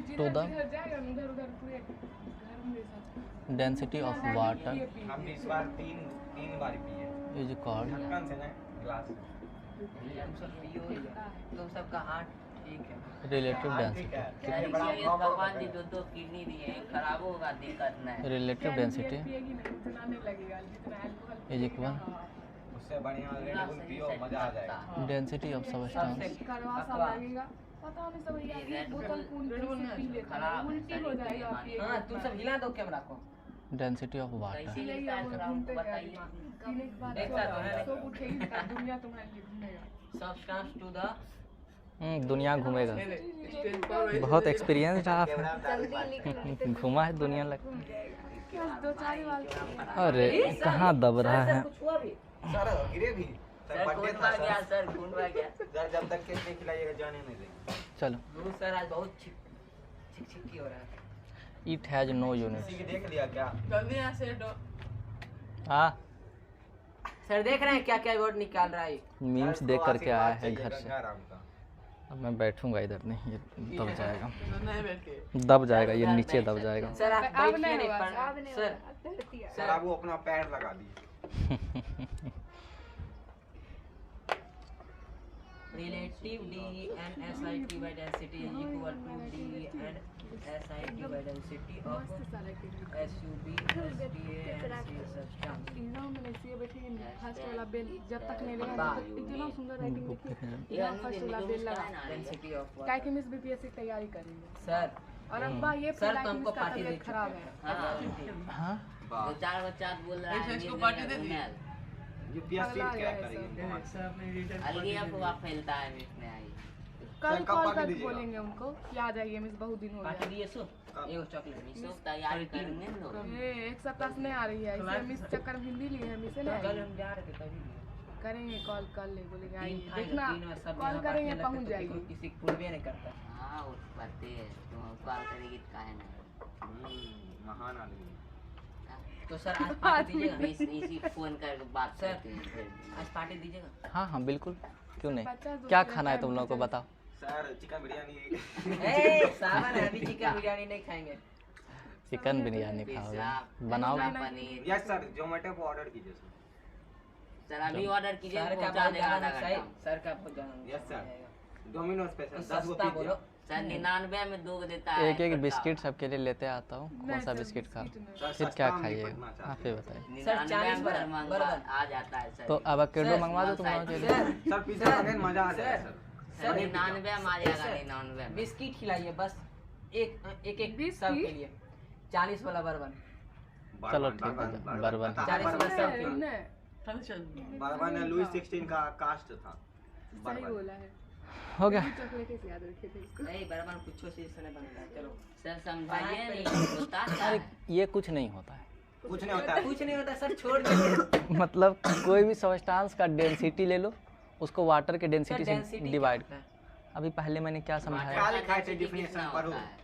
To the- जिधर जाएगा उधर उधर पूरे घर में सब। डेंसिटी ऑफ वाटर हम भी इस बार 3 बार पिए इज कॉल्ड ढक्कन से ना गिलास से। तुम सब पियो ही है। तुम सबका हार्ट ठीक है। रिलेटिव हाँ, डेंसिटी। ठीक है। क्या कितने बड़ा ये खौफ भगवान जी होगा। 2 किडनी दिए हैं, खराब होगा दिक्कत नहीं। रिलेटिव डेंसिटी पिएगी नहीं, उतना नहीं लगेगा जितना अल्कोहल इज इक्वल उससे बढ़िया रेड बुल पियो, मजा आ जाएगा। Density of substance. करवा सा लगेगा। पता नहीं सब यार ये एक बोतल कौन Red Bull से पी लेता है, खराब है, उल्टी हो शरीर के लिए जाएगा हानिकारक। पिएगा। हाँ, तुम सब हिला दो कैमरा को। Density of water. कैसे इसीलिए मिलता है हम सर, घूमते हमको हैं। बताइए। पीने के बाद देखता तो है। सब उठेगी तब दुनिया तुम्हारे लिए घूमेगा। सब्सटेंस टू द दुनिया घूमेगा। बहुत एक्सपीरियंस आप घुमा है दुनिया लग। बस 2-4 बार अरे कहाँ दब रहा है? कुछ हुआ भी? सर गिरे भी सर सर बर्थडे खून था बह गया, सर। सर खून बह गया। सर जब तक केक नहीं खिलाइएगा जाने नहीं देंगे। चलो, गुरु सर आज बहुत छिक हो रहा है। It has no unit. किसी की देख लिया क्या? जल्दी यहाँ से दो। हाँ, सर देख रहे हैं क्या क्या वर्ड निकाल रहा है। मीम्स सर, देख तो करके आया आशीर्वाद है चाहिए घर से। गंगाराम का। अब मैं बैठूंगा इधर नहीं, ये दब जाएगा, नहीं बैठे। दब जाएगा, ये नीचे दब जाएगा। सर आप अब बैठिए नहीं नहीं होगा, पर अब नहीं सर होगा, अब धरती है। सर आप वो अपना पैर लगा दिए। relative d and sit by density is equal to d and sit by density of मस्त सारा के sub sta and c substance. इतना मैंने इसलिए बैठे फर्स्ट वाला बेल जब तक नहीं लगा तब तक इतना सुंदर राइटिंग लिखी। यहाँ फर्स्ट वाला बेल लगा। Density of काय water. कि मिस बीपीएससी की तैयारी करेंगे। सर और अब्बा ये सर फैला तो कि हमको इसका पार्टी दे तबीयत खराब है। हाँ, हाँ, 2-4 बच्चा बोल रहा है इसको ये पार्टी नहीं दे दी। घूमेल। यूपीएससी अगला क्या है करेगी? अलगी अफवाह फैलता है इसमें आई। कल कब कॉल पार्टी करके दीजिएगा? बोलेंगे उनको कि आ जाइए मिस बहुत दिन हो पार्टी गया। दिए सो एगो चॉकलेट सब तैयारी करेंगे ना लोग। ये एक सप्ताह से नहीं आ रही है इसलिए मिस चक्कर में हिंदी लिए है मिस से कल नहीं हम जा रहे थे तभी लिए। करेंगे कॉल कर ले बोलेंगे आइए तीन फाइल देखना तीन में सब कॉल यहाँ करेंगे बांटने पहुंच लगते तो जाएगी। कोई किसी को पूर्वे नहीं करता। हाँ उठ पाते हैं, तुम कॉल करेगी तो काहे नहीं। महान आदमी। तो सर आज पार्टी दीजिएगा। इसी फोन करके बात सर। करते हैं फिर। आज पार्टी दीजिएगा। हाँ, हाँ बिल्कुल, क्यों नहीं। 50 क्या दोस्त खाना है रहता तुम लोगों को मुझे। बताओ। Sir chicken biryani. ए सावन है, अभी चिकन बिरयानी नहीं खाएंगे। चिकन बिरयानी पिज्जा, खाओगे, बनाओगे? पनीर। यस सर जोमेटो को ऑर्डर कीजिए सर। सर अभी ऑर्डर कीजिए, सर का पहुंचा बहुत देगा जाना आधा सही। घंटा। सर का बहुत जाना यस सर डोमिनो स्पेशल 10 गो सस्ता बोलो। पिज्जा। सर 99 में 2 देता है। एक एक छोटा। बिस्किट सबके लिए लेते आता हूँ। कौन नहीं सा सर, बिस्किट खा, बिस्किट नहीं। सर फिर सस्ता क्या में खाइएगा? निपटना हाँ, चाहते फिर हैं। बताइए। सर, 99 40 पर मंगवा बर्गर। आ जाता है सर। तो अवाकेडो सर, मंगवा दो तुम लोगों के लिए। सर सर पिज्जा खाने में मजा आ जाएगा सर। Sir paneer pizza. 99 में आ जाएगा, सर, 99 में। बिस्किट खिलाइए बस एक बिस्किट? सब के लिए 40 वाला बर्बन। चलो ठीक है, बर्बन। 40 वाला सब के लिए। नहीं, बर्बन है लुई 16 का कास्ट था। सही बर्बन। बोला है। हो गया। चॉकलेट से याद रखे थे इसको। नहीं बर्बन कुछ चीज से नहीं बनता है। चलो सर समझाइए नहीं होता क्या अरे है? ये कुछ नहीं होता है। कुछ नहीं होता है। कुछ नहीं होता सर, छोड़ दीजिए। मतलब कोई भी सब्सटेंस का डेंसिटी ले लो, उसको वाटर के सर, डेंसिटी से density डिवाइड। क्या होता है? अभी पहले मैंने क्या समझाया? क्या लिखा है Density डिफिनेशन कितना पढ़ो। होता है?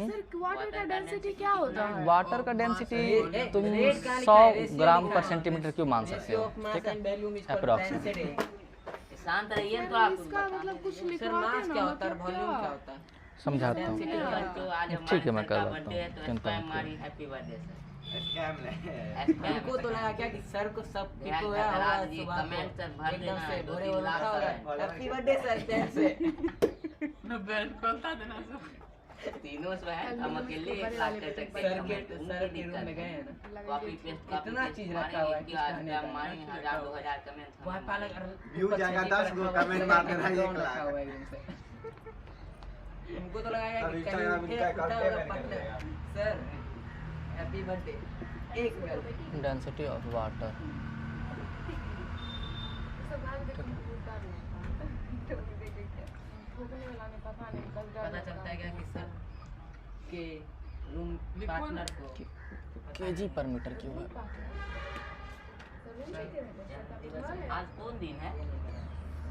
सर वाटर का डेंसिटी क्या होता है? वाटर का डेंसिटी ये तुम रेट कहाँ लिखा है? 100 रेशियो ग्राम लिखा पर है। सेंटीमीटर क्यूब मान सकते Ratio हो, of mass ठीक है? and volume is called Approximate। density। शांत रहिए तो सर, आप इसका मतलब कुछ सर लिखवा मास देना, क्या होता है, मतलब वॉल्यूम क्या? क्या होता है? समझाता हूँ। Density कल तो आज ठीक है, हमारे मैं सर कर का देता बर्थडे है हूँ, तो चिंता स्पैम मत मारी करो। Happy birthday sir. स्कैम नहीं हमको तो लगा क्या कि सर को सब यार, को धनराज जी, कमेंट सर भर एकदम देना, से 2-3 भोरे लाख उठा सर। होगा हैप्पी बर्थडे सर ध्यान से मैं बेड खोलता देना सब तीनों से है, हम अकेले 1 लाख कर सकते सर हैं के comment, सर उनकी के रूम में दिक्कत गए है। हैं ना कॉपी पेस्ट इतना चीज रखा हुआ है कि कहने का मारेंगे 1000-2000 कमेंट वहाँ पालक व्यू जाएगा 10 गो कमेंट मार देना 1 लाख हमको तो लगाया अब कि Instagram कहीं इनका उठा account होगा payment पटना करेगा। सर हैप्पी बर्थडे एक मिनट डेंसिटी ऑफ वाटर सब आज देखो उतार नहीं भूखने वाला ने पता नहीं कल पता चलता है क्या कि सर के रूम पार्टनर को केजी पर मीटर क्यूब है। आज कौन दिन है?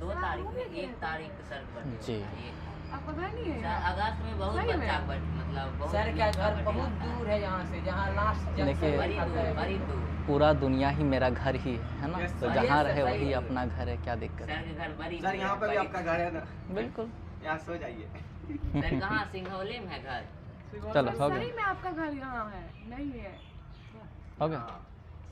2 तारीख में, 1 तारीख को सर बर्थडे जी। होता है, ये। आपको पता नहीं है सर अगस्त में बहुत सही में? बच्चा बर्थडे मतलब बहुत सर का बच्चा घर birthday बहुत आता है। दूर है यहाँ से जहाँ लास्ट जंक्शन देखिए, बड़ी आता दूर, है बड़ी दूर। पूरा दुनिया ही मेरा घर ही है ना। Yes, तो sir. जहाँ Yes, रहे sir, वही sir. अपना घर है, क्या दिक्कत है। सर के घर बड़ी सर यहाँ पे भी बड़ी- आपका घर है ना, बिल्कुल। यहाँ सो जाइए। सर कहाँ सिंघौली में है घर? चलो हो सही गया में आपका घर यहाँ है नहीं है हो गया।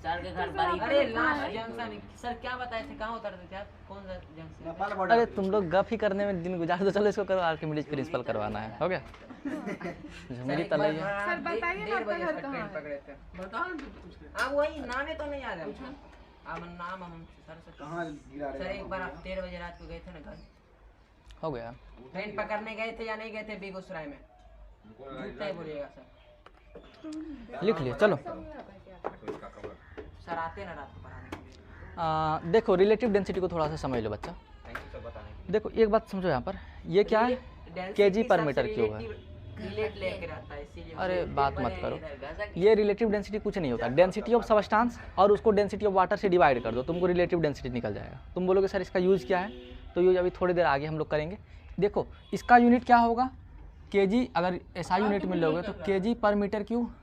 सर के घर बड़ी अरे बड़ी- लास्ट जंक्शन सर क्या बताए थे कहाँ उतरते थे आप कौन सा जंक्शन नेपाल बॉर्डर अरे तुम लोग गप ही करने में दिन गुजार दो, चलो इसको करो, आर्किमिडीज प्रिंसिपल करवाना है। हो गया मेरी तलाई है। सर बताइए ना आपका घर कहाँ है? पकड़े थे अब वही नामे तो नहीं याद है हमको। अब नाम हम सर से कहाँ गिरा सर रहे एक बार आप 13 बजे रात को गए थे ना घर हो गया। ट्रेन पकड़ने गए थे या नहीं गए थे बेगूसराय में झूठ नहीं बोलिएगा सर लिख लिया चलो। सर आते ना रात को पढ़ाने के लिए देखो रिलेटिव डेंसिटी को थोड़ा सा समझ लो बच्चा। देखो एक बात समझो यहाँ पर, ये क्या है? केजी पर मीटर क्यूब है। रिलेट लेके रहता है इसीलिए अरे बात मत करो, घसक- ये रिलेटिव डेंसिटी कुछ नहीं होता। डेंसिटी ऑफ सबस्टांस और उसको डेंसिटी ऑफ वाटर से डिवाइड कर दो, तुमको रिलेटिव डेंसिटी निकल जाएगा। तुम बोलोगे सर इसका यूज़ क्या है, तो यूज अभी थोड़ी देर आगे हम लोग करेंगे। देखो इसका यूनिट क्या होगा, केजी। अगर ऐसा यूनिट में लोगे तो केजी पर मीटर क्यूब,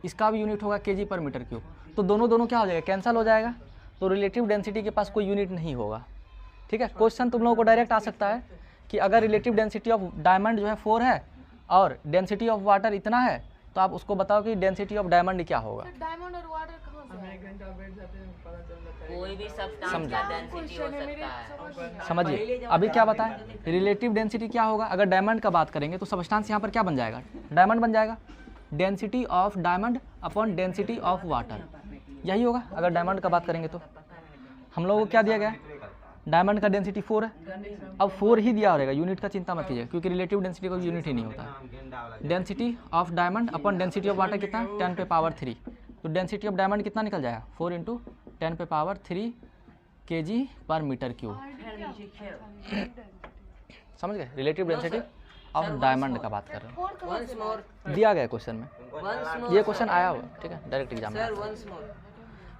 इसका भी यूनिट होगा केजी पर मीटर क्यूब। तो दोनों दोनों क्या हो जाएगा, कैंसिल हो जाएगा। तो रिलेटिव डेंसिटी के पास कोई यूनिट नहीं होगा। ठीक है, क्वेश्चन तुम लोगों को डायरेक्ट आ सकता है कि अगर रिलेटिव डेंसिटी ऑफ डायमंड जो है 4 है और डेंसिटी ऑफ वाटर इतना है, तो आप उसको बताओ कि डेंसिटी ऑफ डायमंड क्या होगा। सर डायमंड और वाटर कहाँ से आया? कोई भी सब्सटेंस समझे। का डेंसिटी हो क्वेश्चन है मेरे सकता है। समझ नहीं आया। समझिए अभी क्या बताएं, रिलेटिव डेंसिटी क्या होगा। अगर डायमंड का बात करेंगे तो सबस्टांस यहाँ पर क्या बन जाएगा, डायमंड बन जाएगा। Density of diamond upon density of water, यही होगा। अगर डायमंड का बात करेंगे तो हम लोगों को क्या दिया गया है, डायमंड का डेंसिटी 4 है। अब 4 ही दिया रहेगा, यूनिट का चिंता मत कीजिए, क्योंकि रिलेटिव डेंसिटी का यूनिट ही नहीं होता है। Density of diamond upon density of water कितना, 10 पे पावर 3। तो डेंसिटी ऑफ डायमंड कितना निकल जाएगा, 4 × 10 पे पावर 3 kg पर मीटर क्यूब। समझ गए, रिलेटिव डेंसिटी ऑफ डायमंड का बात कर रहे वंस मोर हैं, दिया गया क्वेश्चन में। वंस ये क्वेश्चन आया हुआ, ठीक है, डायरेक्ट एग्जाम में। सर वंस मोर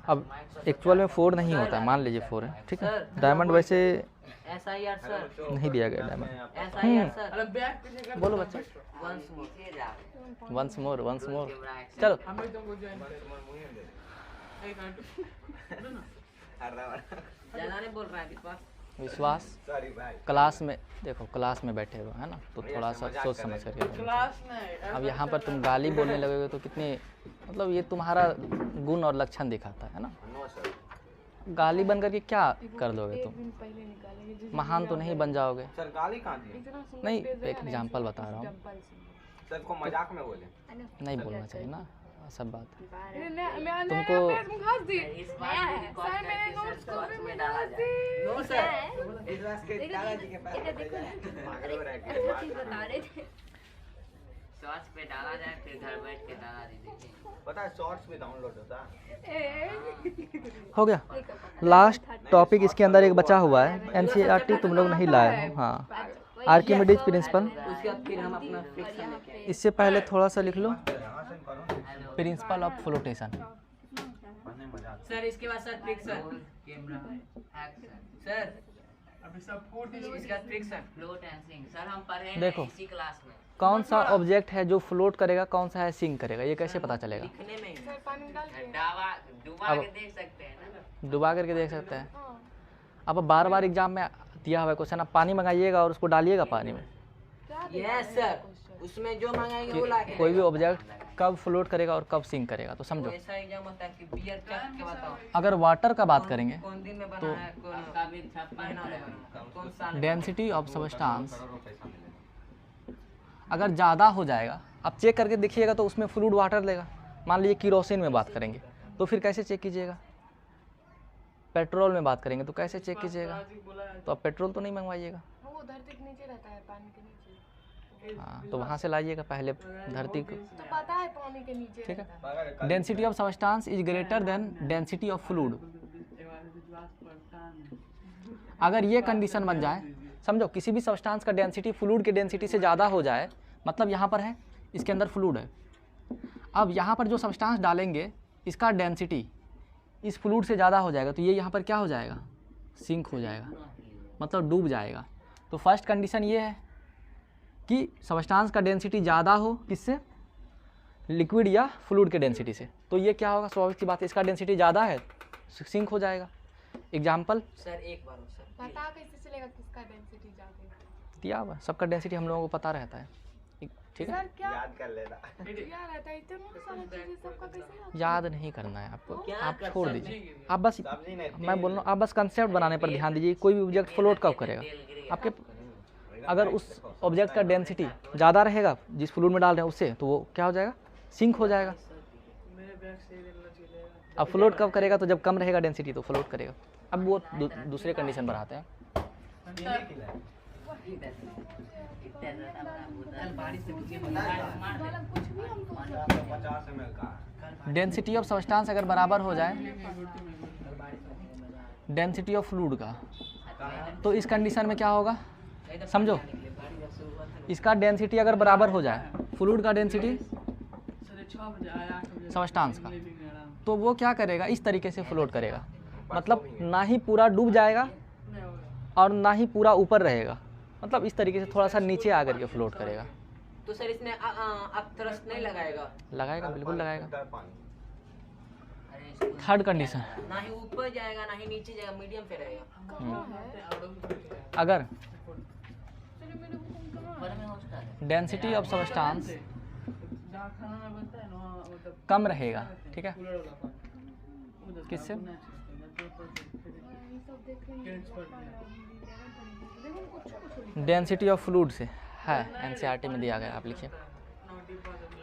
अब एक्चुअल में 4 नहीं होता है, मान लीजिए 4 है, ठीक है। डायमंड वैसे SIR सर नहीं दिया गया डायमंड। SIR सर बोलो बच्चा, once more once more once more. चलो ज्यादा नहीं बोल रहा है विश्वास विश्वास, सॉरी भाई। क्लास में देखो, क्लास में बैठे हो है ना, तो थोड़ा सा सोच समझ करके बोलना चाहिए। अब यहाँ पर तुम गाली बोलने लगोगे तो कितनी, मतलब ये तुम्हारा गुण और लक्षण दिखाता है ना। No sir. गाली बन करके क्या कर दोगे एक तुम, दिन पहले निकालेंगे जिस महान तो नहीं बन जाओगे। सर गाली कहाँ दी? इतना सुंदर नहीं, पेज एक है ना, एग्जाम्पल बता रहा हूँ, एग्जाम्पल से। सर को मजाक में बोले। नहीं बोलना चाहिए ना सब बात। मैं तुमको- पेज में घास दी इस बार भी रिकॉर्ड सर मैंने करके नोट्स सर कॉपी बॉक्स में में डाला घास जाए। दी। नो सर विश्वास के दादाजी के पास पागल हो रहा है कि शॉर्ट्स पे डाला जाए, फिर घर बैठ के दादाजी देखें। पता है शॉर्ट्स भी डाउनलोड होता है। हो गया, लास्ट टॉपिक इसके अंदर एक बचा हुआ है, NCERT तुम लोग नहीं लाए हो। हाँ, आर्किमिडीज प्रिंसिपल। उसके बाद फिर हम अपना फ्रिक्शन लेके आए। इससे पहले थोड़ा सा लिख लो, यहाँ से करो, प्रिंसिपल ऑफ फ्लोटेशन। पढ़ने में मजा आता सर इसके बाद sir friction camera action sir इसका friction float and sink. Sir हम पढ़े हैं देखो। इसी क्लास में। कौन सा ऑब्जेक्ट है जो फ्लोट करेगा, कौन सा है सिंक करेगा, ये कैसे पता चलेगा। लिखने में ही सर पानी में डाल के डावा डुबा अब- के देख सकते हैं ना। डुबा करके देख सकते हैं। हाँ अब बार बार एग्जाम में दिया हुआ है क्वेश्चन, आप पानी मंगाइएगा और उसको डालिएगा पानी में। क्या यस सर क्वेश्चन उसमें जो मंगाएंगे वो ला के कोई भी ऑब्जेक्ट कब फ्लोट करेगा और कब सिंक करेगा, तो समझो ऐसा एग्जाम होता है कि बियर चख के बताओ अगर वाटर का बात करेंगे, कौन दिन में बना है कौन महीना में बना है, कौन साल में डेंसिटी ऑफ सब्सटेंस अगर ज़्यादा हो जाएगा, आप चेक करके देखिएगा तो उसमें फ्लूइड वाटर लेगा। मान लीजिए किरोसिन में बात करेंगे तो फिर कैसे चेक कीजिएगा, पेट्रोल में बात करेंगे तो कैसे चेक कीजिएगा, तो आप पेट्रोल तो नहीं मंगवाइएगा, वो धरती के नीचे रहता है, पानी के नीचे। हाँ तो वहाँ से लाइएगा पहले धरती को, तो पता है पानी के नीचे ठीक रहता है। Density of substance is greater than density of fluid. अगर ये कंडीशन बन जाए, समझो किसी भी सब्सटेंस का डेंसिटी फ्लूइड के डेंसिटी से ज़्यादा हो जाए, मतलब यहाँ पर है इसके अंदर फ्लूइड है, अब यहाँ पर जो सब्सटेंस डालेंगे इसका डेंसिटी इस फ्लूइड से ज़्यादा हो जाएगा, तो ये यहाँ पर क्या हो जाएगा, सिंक हो जाएगा, मतलब डूब जाएगा। तो फर्स्ट कंडीशन ये है कि सब्सटेंस का डेंसिटी ज़्यादा हो, किससे, लिक्विड या फ्लूइड के डेंसिटी से, तो ये क्या होगा, स्वाभाविक सी बात है, इसका डेंसिटी ज़्यादा है सिंक हो जाएगा। एग्जाम्पल सर एक बार सर पता कैसे चलेगा किसका डेंसिटी ज्यादा है? दिया हुआ, सबका डेंसिटी हम लोगों को पता रहता है, ठीक है। सर क्या याद कर लेना। क्या रहता है इतना सारा चीजें सबका कैसे याद? याद नहीं करना है आपको, क्या आप कर छोड़ सकते दीजिए, आप बस, सब्जी नहीं मैं बोल रहा हूँ आप बस कंसेप्ट बनाने पर ध्यान दीजिए। कोई भी ऑब्जेक्ट फ्लोट कब करेगा, आपके अगर उस ऑब्जेक्ट का डेंसिटी ज़्यादा रहेगा जिस फ्लूइड में डाल रहे हैं उससे, तो वो क्या हो जाएगा, सिंक हो जाएगा। अब फ्लोट कब करेगा, तो जब कम रहेगा डेंसिटी तो फ्लोट करेगा। अब वो दूसरे कंडीशन बनाते हैं। डेंसिटी ऑफ सब्सटेंस अगर बराबर हो जाए डेंसिटी ऑफ फ्लूइड का, तो इस कंडीशन में क्या होगा, समझो इसका डेंसिटी अगर बराबर हो जाए फ्लूइड का डेंसिटी सब्सटेंस का, तो वो क्या करेगा, इस तरीके से फ्लोट करेगा, मतलब ना ही पूरा डूब जाएगा और ना ही पूरा ऊपर रहेगा, मतलब इस तरीके से थोड़ा सा नीचे आकर के फ्लोट करेगा। तो सर इसमें आप थ्रस्ट नहीं लगाएगा, लगाएगा, बिल्कुल लगाएगा। अरे इसको थर्ड कंडीशन, ना ही ऊपर जाएगा ना ही नीचे जाएगा, मीडियम पे रहेगा। अगर ऊपर में होता है डेंसिटी ऑफ सब्सटेंस कम रहेगा, ठीक है, किससे, ये सब देखेंगे देखो कुछ डेंसिटी ऑफ फ्लूइड से है, एनसीईआरटी में दिया गया, आप लिखिए,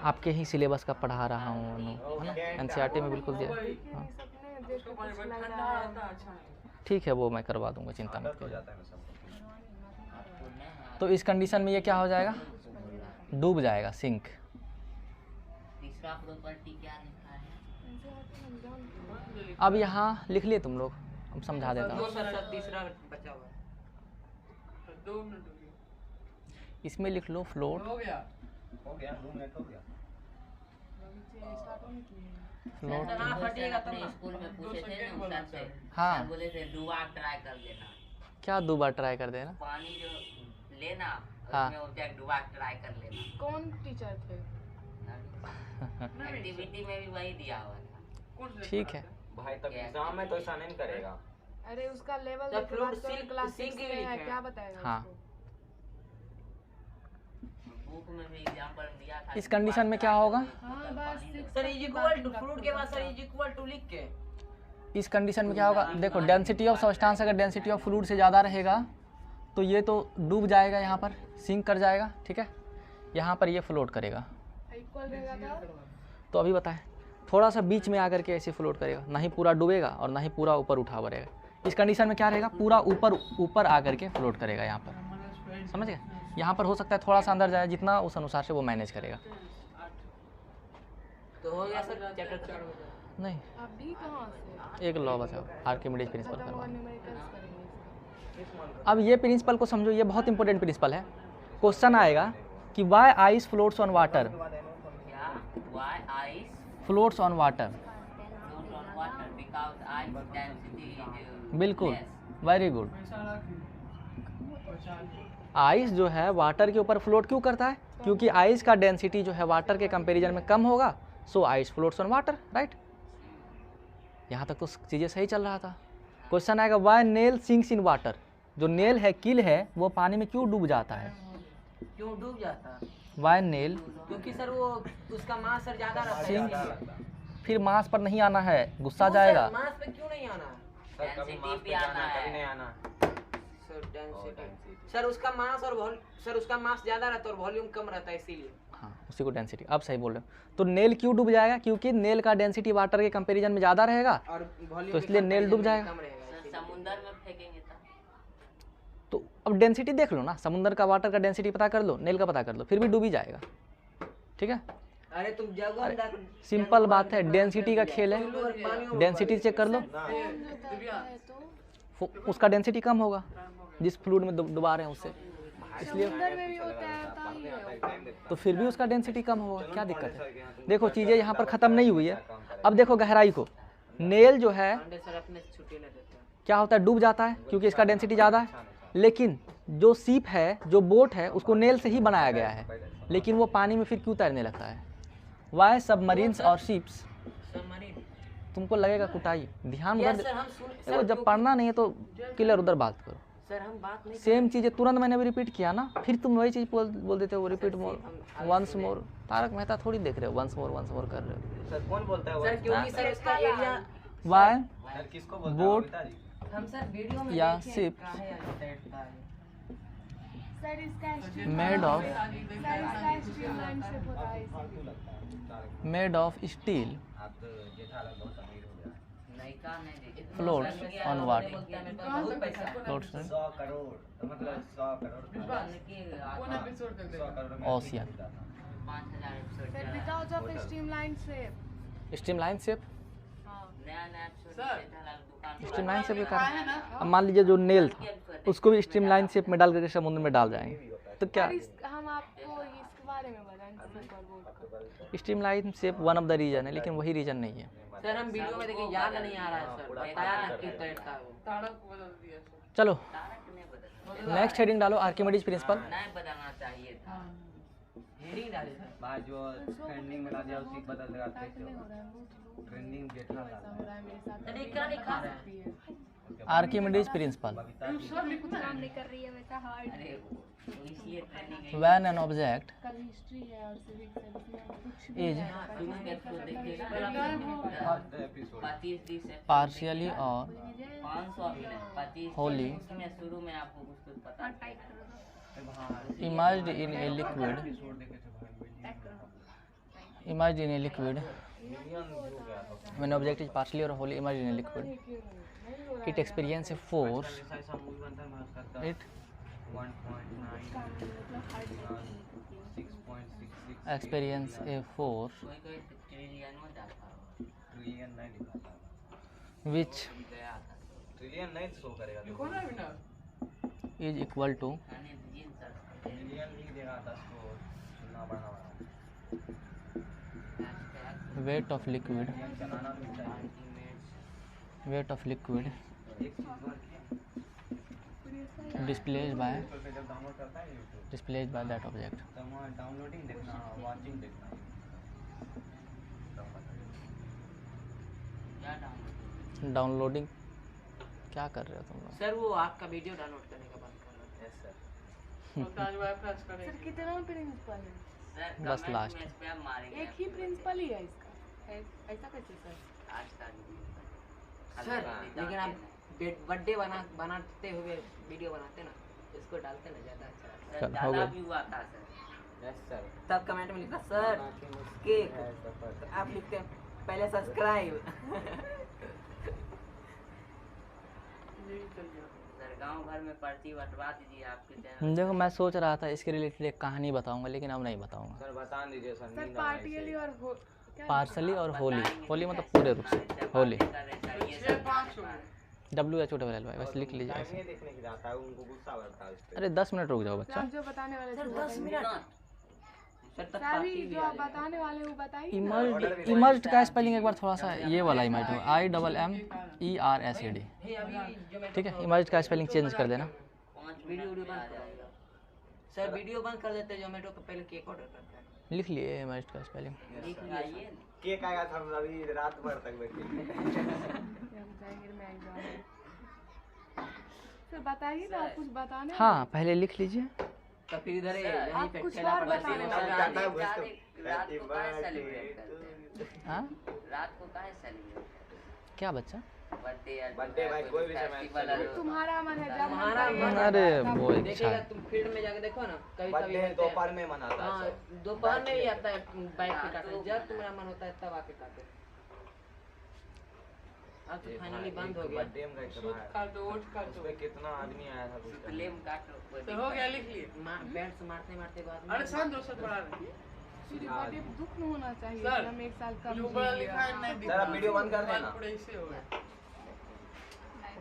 आपके ही सिलेबस का पढ़ा रहा हूँ, है ना, एनसीईआरटी में बिल्कुल दिया। हाँ सपने देख के कुछ लग रहा है। ठीक है, वो मैं करवा दूंगा, चिंता मत करिए। तो इस कंडीशन में ये क्या हो जाएगा, डूब जाएगा, सिंक। तीसरा प्रॉपर्टी क्या लिखा है, अब यहाँ लिख लिए तुम लोग, अब समझा देता दो हूँ। सर तीसरा बचा हुआ है। इसमें लिख लो फ्लोट, हो गया 2 मिनट हो गया। फ्लोट, हाँ, फटिएगा तब अपने ना। स्कूल में पूछे थे ना सर से, हाँ। सर बोले थे डुबा ट्राई कर लेना, क्या 2 बार ट्राई कर देना, पानी जो लेना हाँ। उसमें ऑब्जेक्ट डुबा ट्राई कर लेना। कौन टीचर थे? एक्टिविटी में भी वही दिया हुआ था। ठीक है। भाई तब एग्जाम में तो ऐसा नहीं करेगा। अरे उसका लेवल जब फ्लोट सिंक- क्लास सिंक 6 ही में है, लिखे हैं। क्या बताएगा हाँ। उसको? बुक में भी एग्जाम्पल दिया था। इस कंडीशन में क्या होगा, हाँ बस sir is equal to fluid के बाद सर इज इक्वल टू लिख के इस कंडीशन में क्या होगा, देखो डेंसिटी ऑफ सब्सटेंस अगर डेंसिटी ऑफ फ्लूइड से ज़्यादा रहेगा तो ये तो डूब जाएगा, यहाँ पर सिंक कर जाएगा, ठीक है, यहाँ पर ये फ्लोट करेगा। इक्वल रहेगा था। तो अभी बताएं, थोड़ा सा बीच में आकर के ऐसे फ्लोट करेगा, ना ही पूरा डूबेगा और ना ही पूरा ऊपर उठा हुआ रहेगा। इस कंडीशन में क्या रहेगा, पूरा ऊपर आकर के फ्लोट करेगा यहाँ पर, समझ गए। यहाँ पर हो सकता है थोड़ा सा अंदर जाए, जितना उस अनुसार से वो मैनेज करेगा। तो हो गया सर चैप्टर नहीं, अभी कहाँ से? एक लॉ बचा, आर्किमिडीज प्रिंसिपल खत्म हुआ, करवा। न्यूमेरिकल्स करेंगे इसका। अब ये प्रिंसिपल को समझो, ये बहुत इंपॉर्टेंट प्रिंसिपल है। क्वेश्चन आएगा कि why ice floats on water, क्या why ice floats on water, float on water because ice density is बिल्कुल, less. Very good. आइस जो है वाटर के ऊपर फ्लोट क्यों करता है, क्योंकि आइस का डेंसिटी जो है वाटर के कंपैरिजन में कम होगा, so ice floats on water, right. यहाँ तक तो चीज़ें सही चल रहा था। क्वेश्चन आएगा why nail sinks in water, जो नेल है, किल है, वो पानी में क्यों डूब जाता है, क्यों डूब जाता वाई नेल क्योंकि सर वो उसका मास सर ज्यादा रहता है। फिर मांस पर नहीं आना है, गुस्सा तो जाएगा। सर, मास पे क्यों नहीं आना है? सर कभी Density मास पे पे आना जाना है। कभी नहीं आना। सर डेंसिटी सर उसका मास और सर उसका मास ज्यादा रहता है और वॉल्यूम कम रहता है इसीलिए। हाँ, उसी को डेंसिटी, अब सही बोल रहे हो। तो नेल क्यों डूब जाएगा? क्योंकि नेल का डेंसिटी वाटर के कंपैरिजन में ज़्यादा रहेगा, और वॉल्यूम तो इसलिए नेल डूब जाएगा। कम रहेगा सर इसीलिए। समुंदर में फेंकेंगे तो तो अब डेंसिटी देख लो ना, समुद्र का वाटर का डेंसिटी पता कर लो, नेल का पता कर लो, फिर भी डूब ही जाएगा। ठीक है, अरे तुम जगह सिंपल बात है, डेंसिटी का खेल है। डेंसिटी चेक कर लो, उसका डेंसिटी कम होगा जिस फ्लूइड में डुबा रहे हैं उससे, इसलिए समुंदर में भी होता है, होता ही है। तो फिर भी उसका डेंसिटी कम होगा। क्या दिक्कत है? देखो चीज़ें यहाँ पर ख़त्म नहीं हुई है। अब देखो गहराई को, नेल जो है पांडे सर अपने से छुट्टी नहीं देते हैं। क्या होता है, डूब जाता है क्योंकि इसका डेंसिटी ज़्यादा है। लेकिन जो सीप है, जो बोट है, उसको नेल से ही बनाया गया है, लेकिन वो पानी में फिर क्यों तैरने लगता है? वाई सबमरीन्स और शिप्स, सबमरीन तुमको लगेगा कुटाई, ध्यान यस उधर सर हम सुन देखो, जब पढ़ना नहीं है तो क्लियर उधर बात करो। सर हम बात नहीं सेम चीज़ें तुरंत मैंने भी रिपीट किया ना, फिर तुम वही चीज़ बोल देते हो, रिपीट मोर, वंस मोर। तारक मेहता थोड़ी देख रहे हो, वंस मोर कर रहे हो। सर कौन बोलता है सर क्योंकि सर उसका एरिया वाई सर किसको बोलता है बोट बबीता जी? हम सर वीडियो में या देखे शिप काहे तैरता है। सर इसका मेड ऑफ स्ट्रीमलाइन शेप होता है इसीलिए। मेड ऑफ स्टील आप तो जेठालाल बहुत अमीर हो गया। नयका नहीं देखिए Floats on water. बहुत पैसा फ्लोट्स 100 करोड़ मतलब 100 करोड़ 100 करोड़ में Ocean. 5000 episode sir because of streamline shape. Streamline shape, नया नया एपिसोड जेठालाल दुकान स्ट्रीमलाइन शेप के कारण अब मान लीजिए जो नेल था उसको भी स्ट्रीमलाइन शेप में डाल करके समुद्र में डाल जाएंगे तो क्या? हम आपको इसके बारे में बताएंगे सुपर बोर्ड का। Streamline shape one of the reason है, लेकिन वही रीजन नहीं है। सर हम वीडियो में देखे याद नहीं आ रहा है सर, बताया था कि तैरता है वो। चलो तारक ने बदल नेक्स्ट हेडिंग डालो, आर्किमिडीज प्रिंसिपल। नहीं बदलना चाहिए था हेडिंग डाले सर। भाई जो ट्रेंडिंग में ला दिया उसी बदल देगा ट्रेंडिंग जेठालाल सर ये क्या लिखा रहा है? आर्किमिडीज प्रिंसिपल, काम नहीं कर रही है बेटा हार्ड। अरे इसलिए ट्रेनिंग व्हेन एन ऑब्जेक्ट कल हिस्ट्री है और सिविक्स है, इसमें कुछ इज एपिसोड 25 दिन से पार्शियली और 500 भी नहीं 25 Holy. उसमें शुरू में आपको कुछ पता है immersed in a liquid, episode देखे थे भाई immersed in a liquid when object is partially और wholly immersed in a liquid it experience a force ऐसा मूवी बनता है मैं करता इट 6.66 एक्सपीरियंस ए फोर्स कोई कोई ट्रिलियन में जाता है ट्रिलियन नहीं दिखाता विच गया था ट्रिलियन नहीं शो करेगा इज इक्वल टू मैंने जीन सर्च ट्रिलियन लिख देगा 10 को सुनना पड़ना वेट ऑफ लिक्विड, चलाना भी चाहिए वेट ऑफ लिक्विड एक चीज और डिस्प्लेज बाय पे जब डाउनलोड करता है YouTube displays by that object. तो वहाँ डाउनलोडिंग देखना वाचिंग देखना क्या डाउनलोड डाउनलोडिंग क्या कर रहे हो तुम लोग? सर वो आपका वीडियो डाउनलोड करने का बात कर रहा यस सर सर कितना प्रिंसिपल है? सर बस कमेंट last. में स्पैम मारेंगे एक ही प्रिंसिपल ही है इसका, ऐसा कैसे सर? आज का है। सर लेकिन आप बर्थडे बनाते हुए वीडियो बनाते ना, इसको डालते ना ज़्यादा अच्छा लगता है। चल, हो ज़्यादा गया। व्यू आता है सर यस सर तब कमेंट में लिखा सर केक, तो आप लिखते हैं पहले सब्सक्राइब। सर गांव भर में पर्ची बंटवा दीजिए आपके चैनल देखो मैं सोच रहा था इसके रिलेटेड एक कहानी बताऊंगा, लेकिन अब नहीं बताऊंगा। सर बता दीजिए सर सर नींद आ रही पार्टियली है और क्या पार्सली और होली, होली मतलब पूरे रूप से होली, WHOLLY, बस लिख लीजिए ऐसे। ये देखने की जाता है उनको गुस्सा लगता है इस पे अरे 10 मिनट रुक जाओ बच्चा। आप जो बताने वाले थे सर वो 10 मिनट सर तब सारी पार्टी भी जो आ आप बताने वाले हो बताइए ना। इमर्ज्ड, इमर्ज्ड का स्पेलिंग एक बार थोड़ा सा ये वाला इमर्ज्ड हो, IMMERSED, जाएगी। अभी जो ठीक है। इमर्ज्ड का स्पेलिंग चेंज कर देना। 5 वीडियो मिनट में बंद आ कर जाएगा सर वीडियो बंद कर देते जोमेटो पे, पहले केक ऑर्डर करते हैं। लिख लिए इमर्ज्ड का स्पेलिंग। लिख लीजिए केक आएगा सर अभी रात भर तक बैठे हम जाएंगे मैं एग्जाम। सर बताइए ना, आप कुछ बताने हाँ पहले लिख लीजिए। तो फिर इधर यहीं आप पे कुछ ठेला और पर बताने रखते हैं। वाले रात को काहे सेलिब्रेट करते हैं? हाँ रात को काहे सेलिब्रेट करते हैं? क्या बच्चा? बर्थडे या बर्थडे भाई कोई भी समय फेस्टिवल celebrate तुम्हारा मन है जब हम हमारा करेंगे, मन अरे तब वो इच्छा देखिएगा है। तुम फील्ड में जाके देखो ना, कभी कभी बर्थडे होते हैं। दोपहर में मनाता है हाँ सब। दोपहर में ही आता है बाइक पे काटने, जब तुम्हारा मन होता है तब आके काटो। अब तो फाइनली बंद हो गया। बर्थडे में गए थे काटो वोट उस काटो पे कितना आदमी आया था उस time। फ्लेम काटो कोई तो हो गया, लिख लिए। बैट से मारते मारते बाद अरे शांत दो सर पढ़ा रहे मेरी बर्थडे पे दुख न होना चाहिए सर, कि हम एक साल कम ब्लू जी बड़ा लिया। लिखा है नहीं दिख सर, रहा। अब वीडियो बंद कर देना। पूरा ऐसे हो गया।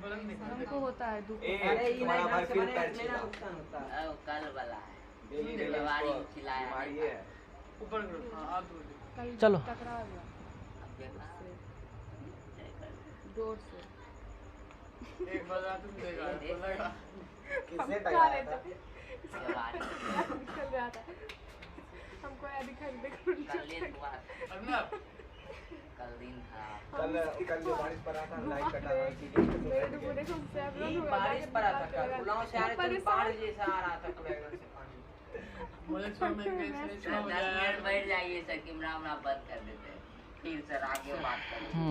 बड़ा नहीं दिख रहा। हमको होता है दुख। ए, अरे ये तुम्हारा नहीं भाई ढंग से फिर बने पैर मेरा छिला। नुकसान होता है। वो कल वाला है डेली डेली बीमारी उसको खिलाया बीमारी नहीं। है। ऊपर करो। हाँ आप दो कल चलो। टकरा गया अब देखना जोर से। एक बार तुम देगा बोलेगा। किसने खा टकराया रहे था? थे, जवानी निकल रहा था। हमको याद दिखाई देखो कल लेट हुआ अगला कल दिन खराब कल जो बारिश पड़ा था लाइट कटा था मेरे तो वो देखो उससे अब ये लोग बारिश पड़ा था कल, पुलाव से आ रहे थे, परेशान। पहाड़ जैसा आ रहा था बैकग्राउंड से पानी। बोले छोड़ मैं कैसे छोड़ 10 मिनट बैठ जाइए सर कैमरा वमरा बंद कर देते हैं फिर सर आगे बात करेंगे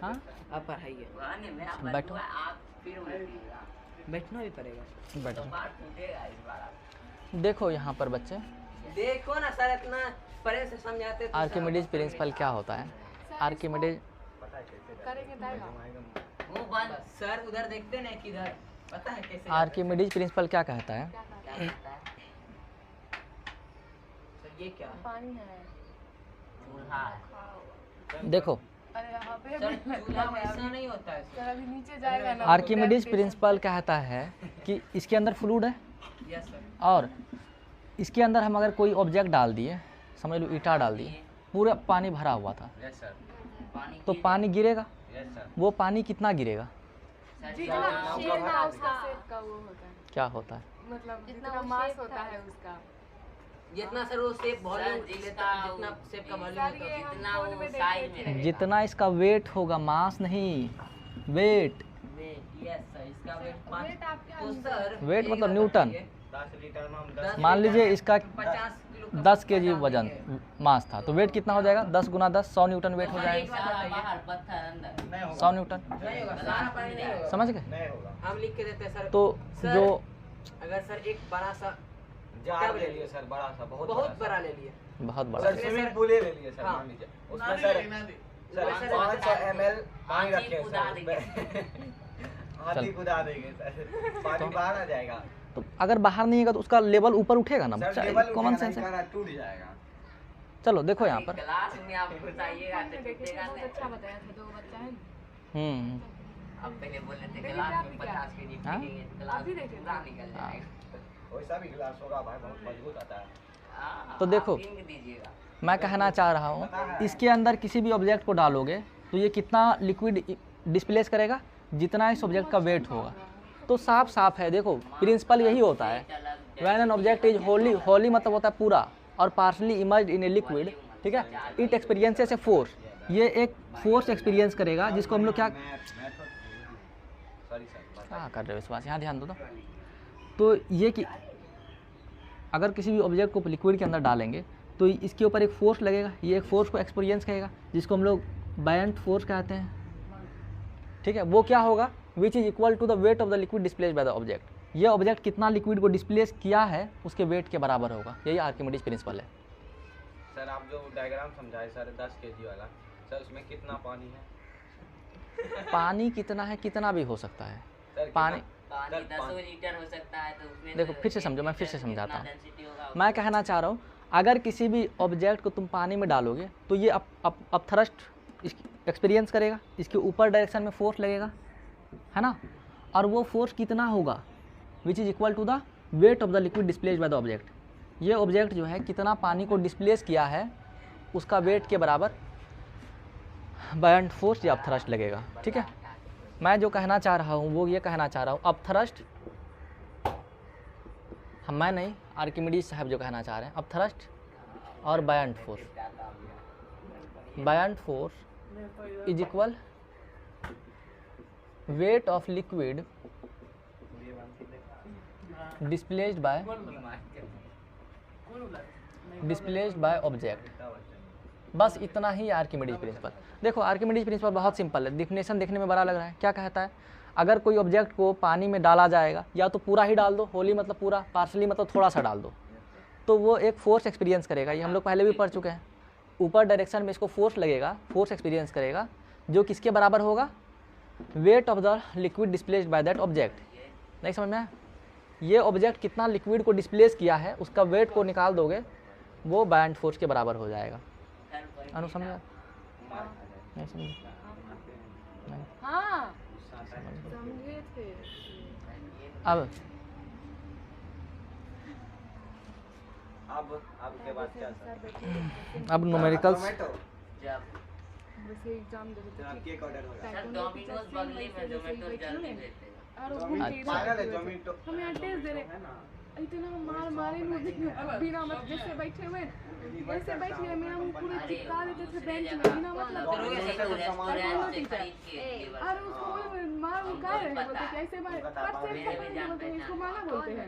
हाँ अब पढ़ाइए, गाने में आप बैठो। बैठो आप फिर बैठिएगा बैठना भी पड़ेगा। बैठो। तो बात टूटेगा इस बार आप देखो यहाँ पर बच्चे देखो ना सर, इतना प्रेम से समझाते तो आर्किमिडीज प्रिंसिपल क्या होता है? आर्किमिडीज करेंगे तो आएगा। मुंह बंद सर उधर देखते ना किधर, पता है कैसे आर्किमिडीज प्रिंसिपल क्या कहता है? क्या कहता है सर ये क्या है? पानी है। चूल्हा है देखो अरे यहाँ पे सर भी चूल्हा वैसा नहीं होता है सर अभी नीचे जाएगा ना। आर्किमिडीज प्रिंसिपल कहता है कि इसके अंदर फ्लूइड है यस सर। और इसके अंदर हम अगर कोई ऑब्जेक्ट डाल दिए, समझ लो ईटा डाल दिए, पूरा पानी भरा हुआ था, यस सर पानी तो गिर पानी गिरेगा। यस सर वो पानी कितना गिरेगा? सर जितना जाओ। शेप का उसका शेप का वो होता है, क्या होता है? मतलब जितना जितना वो मास shape होता था है उसका। जितना सर वो शेप वॉल्यूम सर, जिसका लेता है, जितना शेप का वॉल्यूम सर, होता ये है जितना फोन वो में साइज देखे में थे। रहेगा जितना इसका वेट होगा, मास नहीं, वेट। यस सर, इसका वेट वेट आप क्या तो सर वेट एक मतलब बात न्यूटन। बताइए, 10 लीटर में हम 10 10 मान लीजिए इसका 50 किलो का 10 kg पचास वजन नहीं है। मास था, तो वेट कितना हो जाएगा? 10 गुना 10 100 न्यूटन वेट हो एक जाएगा। सारा बाहर पत्थर अंदर नहीं होगा 100 न्यूटन, नहीं होगा, सारा पानी नहीं होगा। समझ गए? नहीं होगा हम लिख के देते हैं सर। तो सर, जो अगर सर एक बड़ा सा जार ले लिए सर बड़ा सा बहुत बड़ा ले लिए, बहुत बड़ा सर स्विमिंग पूल ले लिए सर हाँ। मान लीजिए ना उसमें दे सर ना दे सर सर, 500 ml पानी हाथी रखे कूदा सर देंगे। उसमें। हाथी कूदा देंगे सर पानी तो- बाहर आ जाएगा तो अगर बाहर नहीं है तो उसका लेवल ऊपर उठेगा ना सर बच्चा, टेबल कॉमन सेंस है। टूट जाएगा चलो देखो यहाँ पर। क्लास में आप घुसाइएगा तो देखे थे, टूटेगा बहुत नहीं अच्छा बताया था, दो बच्चा है ना। हम्म अब पहले बोले थे देखिए क्लास आप में क्या? 50 केजी हाँ? फेंकेंगे तो क्लास आप भी देखे पूरा थे? निकल हाँ। जाएगा वैसा भी गिलास होगा भाई बहुत मजबूत आता है हाँ, तो देखो। आप फेंक दीजिएगा मैं कहना चाह रहा हूँ, इसके अंदर किसी भी ऑब्जेक्ट को डालोगे तो ये कितना लिक्विड डिस्प्लेस करेगा? जितना इस ऑब्जेक्ट का वेट होगा। तो साफ साफ है, देखो प्रिंसिपल यही होता है। When an object is Holi मतलब होता है पूरा, और partially emerged in a liquid, ठीक है, इट एक्सपीरियंसेस ए फोर्स। ये एक फोर्स एक्सपीरियंस करेगा जिसको हम लोग क्या सॉरी सर क्या कर रहे हो विश्वास, यहाँ ध्यान दो तो ये कि अगर किसी भी ऑब्जेक्ट को लिक्विड के अंदर डालेंगे तो इसके ऊपर एक फोर्स लगेगा, ये एक फोर्स को एक्सपीरियंस करेगा जिसको हम लोग बायंट फोर्स कहते हैं, ठीक है। वो क्या होगा? Which is equal to the weight of the liquid displace by the object. ये ऑब्जेक्ट कितना लिक्विड को डिस्प्लेस किया है उसके वेट के बराबर होगा। यही आर्किमिडीज प्रिंसिपल है। सर आप जो डायग्राम समझाए सर 10 kg वाला सर उसमें कितना पानी है पानी कितना है? कितना भी हो सकता है सर पानी। पानी सर, 10 लीटर हो सकता है तो उसमें देखो, तो फिर से 1 समझो, मैं फिर से लीटर समझाता जितना हूँ। density होगा मैं कहना चाह रहा हूँ, अगर किसी भी ऑब्जेक्ट को तुम पानी में डालोगे तो ये अब थ्रस्ट एक्सपीरियंस करेगा, इसके ऊपर डायरेक्शन में फोर्स लगेगा, है ना। और वो फोर्स कितना होगा? Which is equal to the weight of the liquid displace by the object. ये ऑब्जेक्ट जो है कितना पानी को डिस्प्लेस किया है उसका वेट के बराबर बायंट फोर्स या थ्रस्ट लगेगा, ठीक है। मैं जो कहना चाह रहा हूँ वो ये कहना चाह रहा हूँ, अब थ्रस्ट हम मैं नहीं, आर्किमिडीज साहब जो कहना चाह रहे हैं, अब थ्रस्ट और buoyant force. Buoyant force is equal weight of liquid displaced by object. बस इतना ही आर्किमिडीज प्रिंसिपल। देखो आर्किमिडीज प्रिंसिपल बहुत सिंपल है, डिफिनेशन देखने में बड़ा लग रहा है। क्या कहता है, अगर कोई ऑब्जेक्ट को पानी में डाला जाएगा, या तो पूरा ही डाल दो, होली मतलब पूरा, पार्शली मतलब थोड़ा सा डाल दो, तो वो एक फोर्स एक्सपीरियंस करेगा। ये हम लोग पहले भी पढ़ चुके हैं। ऊपर डायरेक्शन में इसको फोर्स लगेगा, फोर्स एक्सपीरियंस करेगा, जो किसके बराबर होगा, wait of the liquid displaced by that object. नहीं समझ में आया? ये ऑब्जेक्ट कितना लिक्विड को डिस्प्लेस किया है, उसका वेट को निकाल दोगे, वो बायंट फोर्स के बराबर हो जाएगा। अनु समझा? नहीं समझे? नहीं। हाँ समझे थे। अब के बाद क्या सर? अब न्यूमेरिकल्स। वैसे एग्जाम दे रहे थे। केक ऑर्डर होगा सर डोमिनोज बगली में जोमेटो जल्दी देते हैं। और वो घूम के पागल है जोमेटो। हम यहाँ टेस्ट दे रहे इतना मारे बिना मतलब जैसे बैठे हुए ऐसे बैठ गए, मेरा मुंह पूरा चिपका देते थे बेंच में बिना मतलब और उसको मार वो कह रहे हैं, बोलते कैसे मार इसको माना बोलते हैं।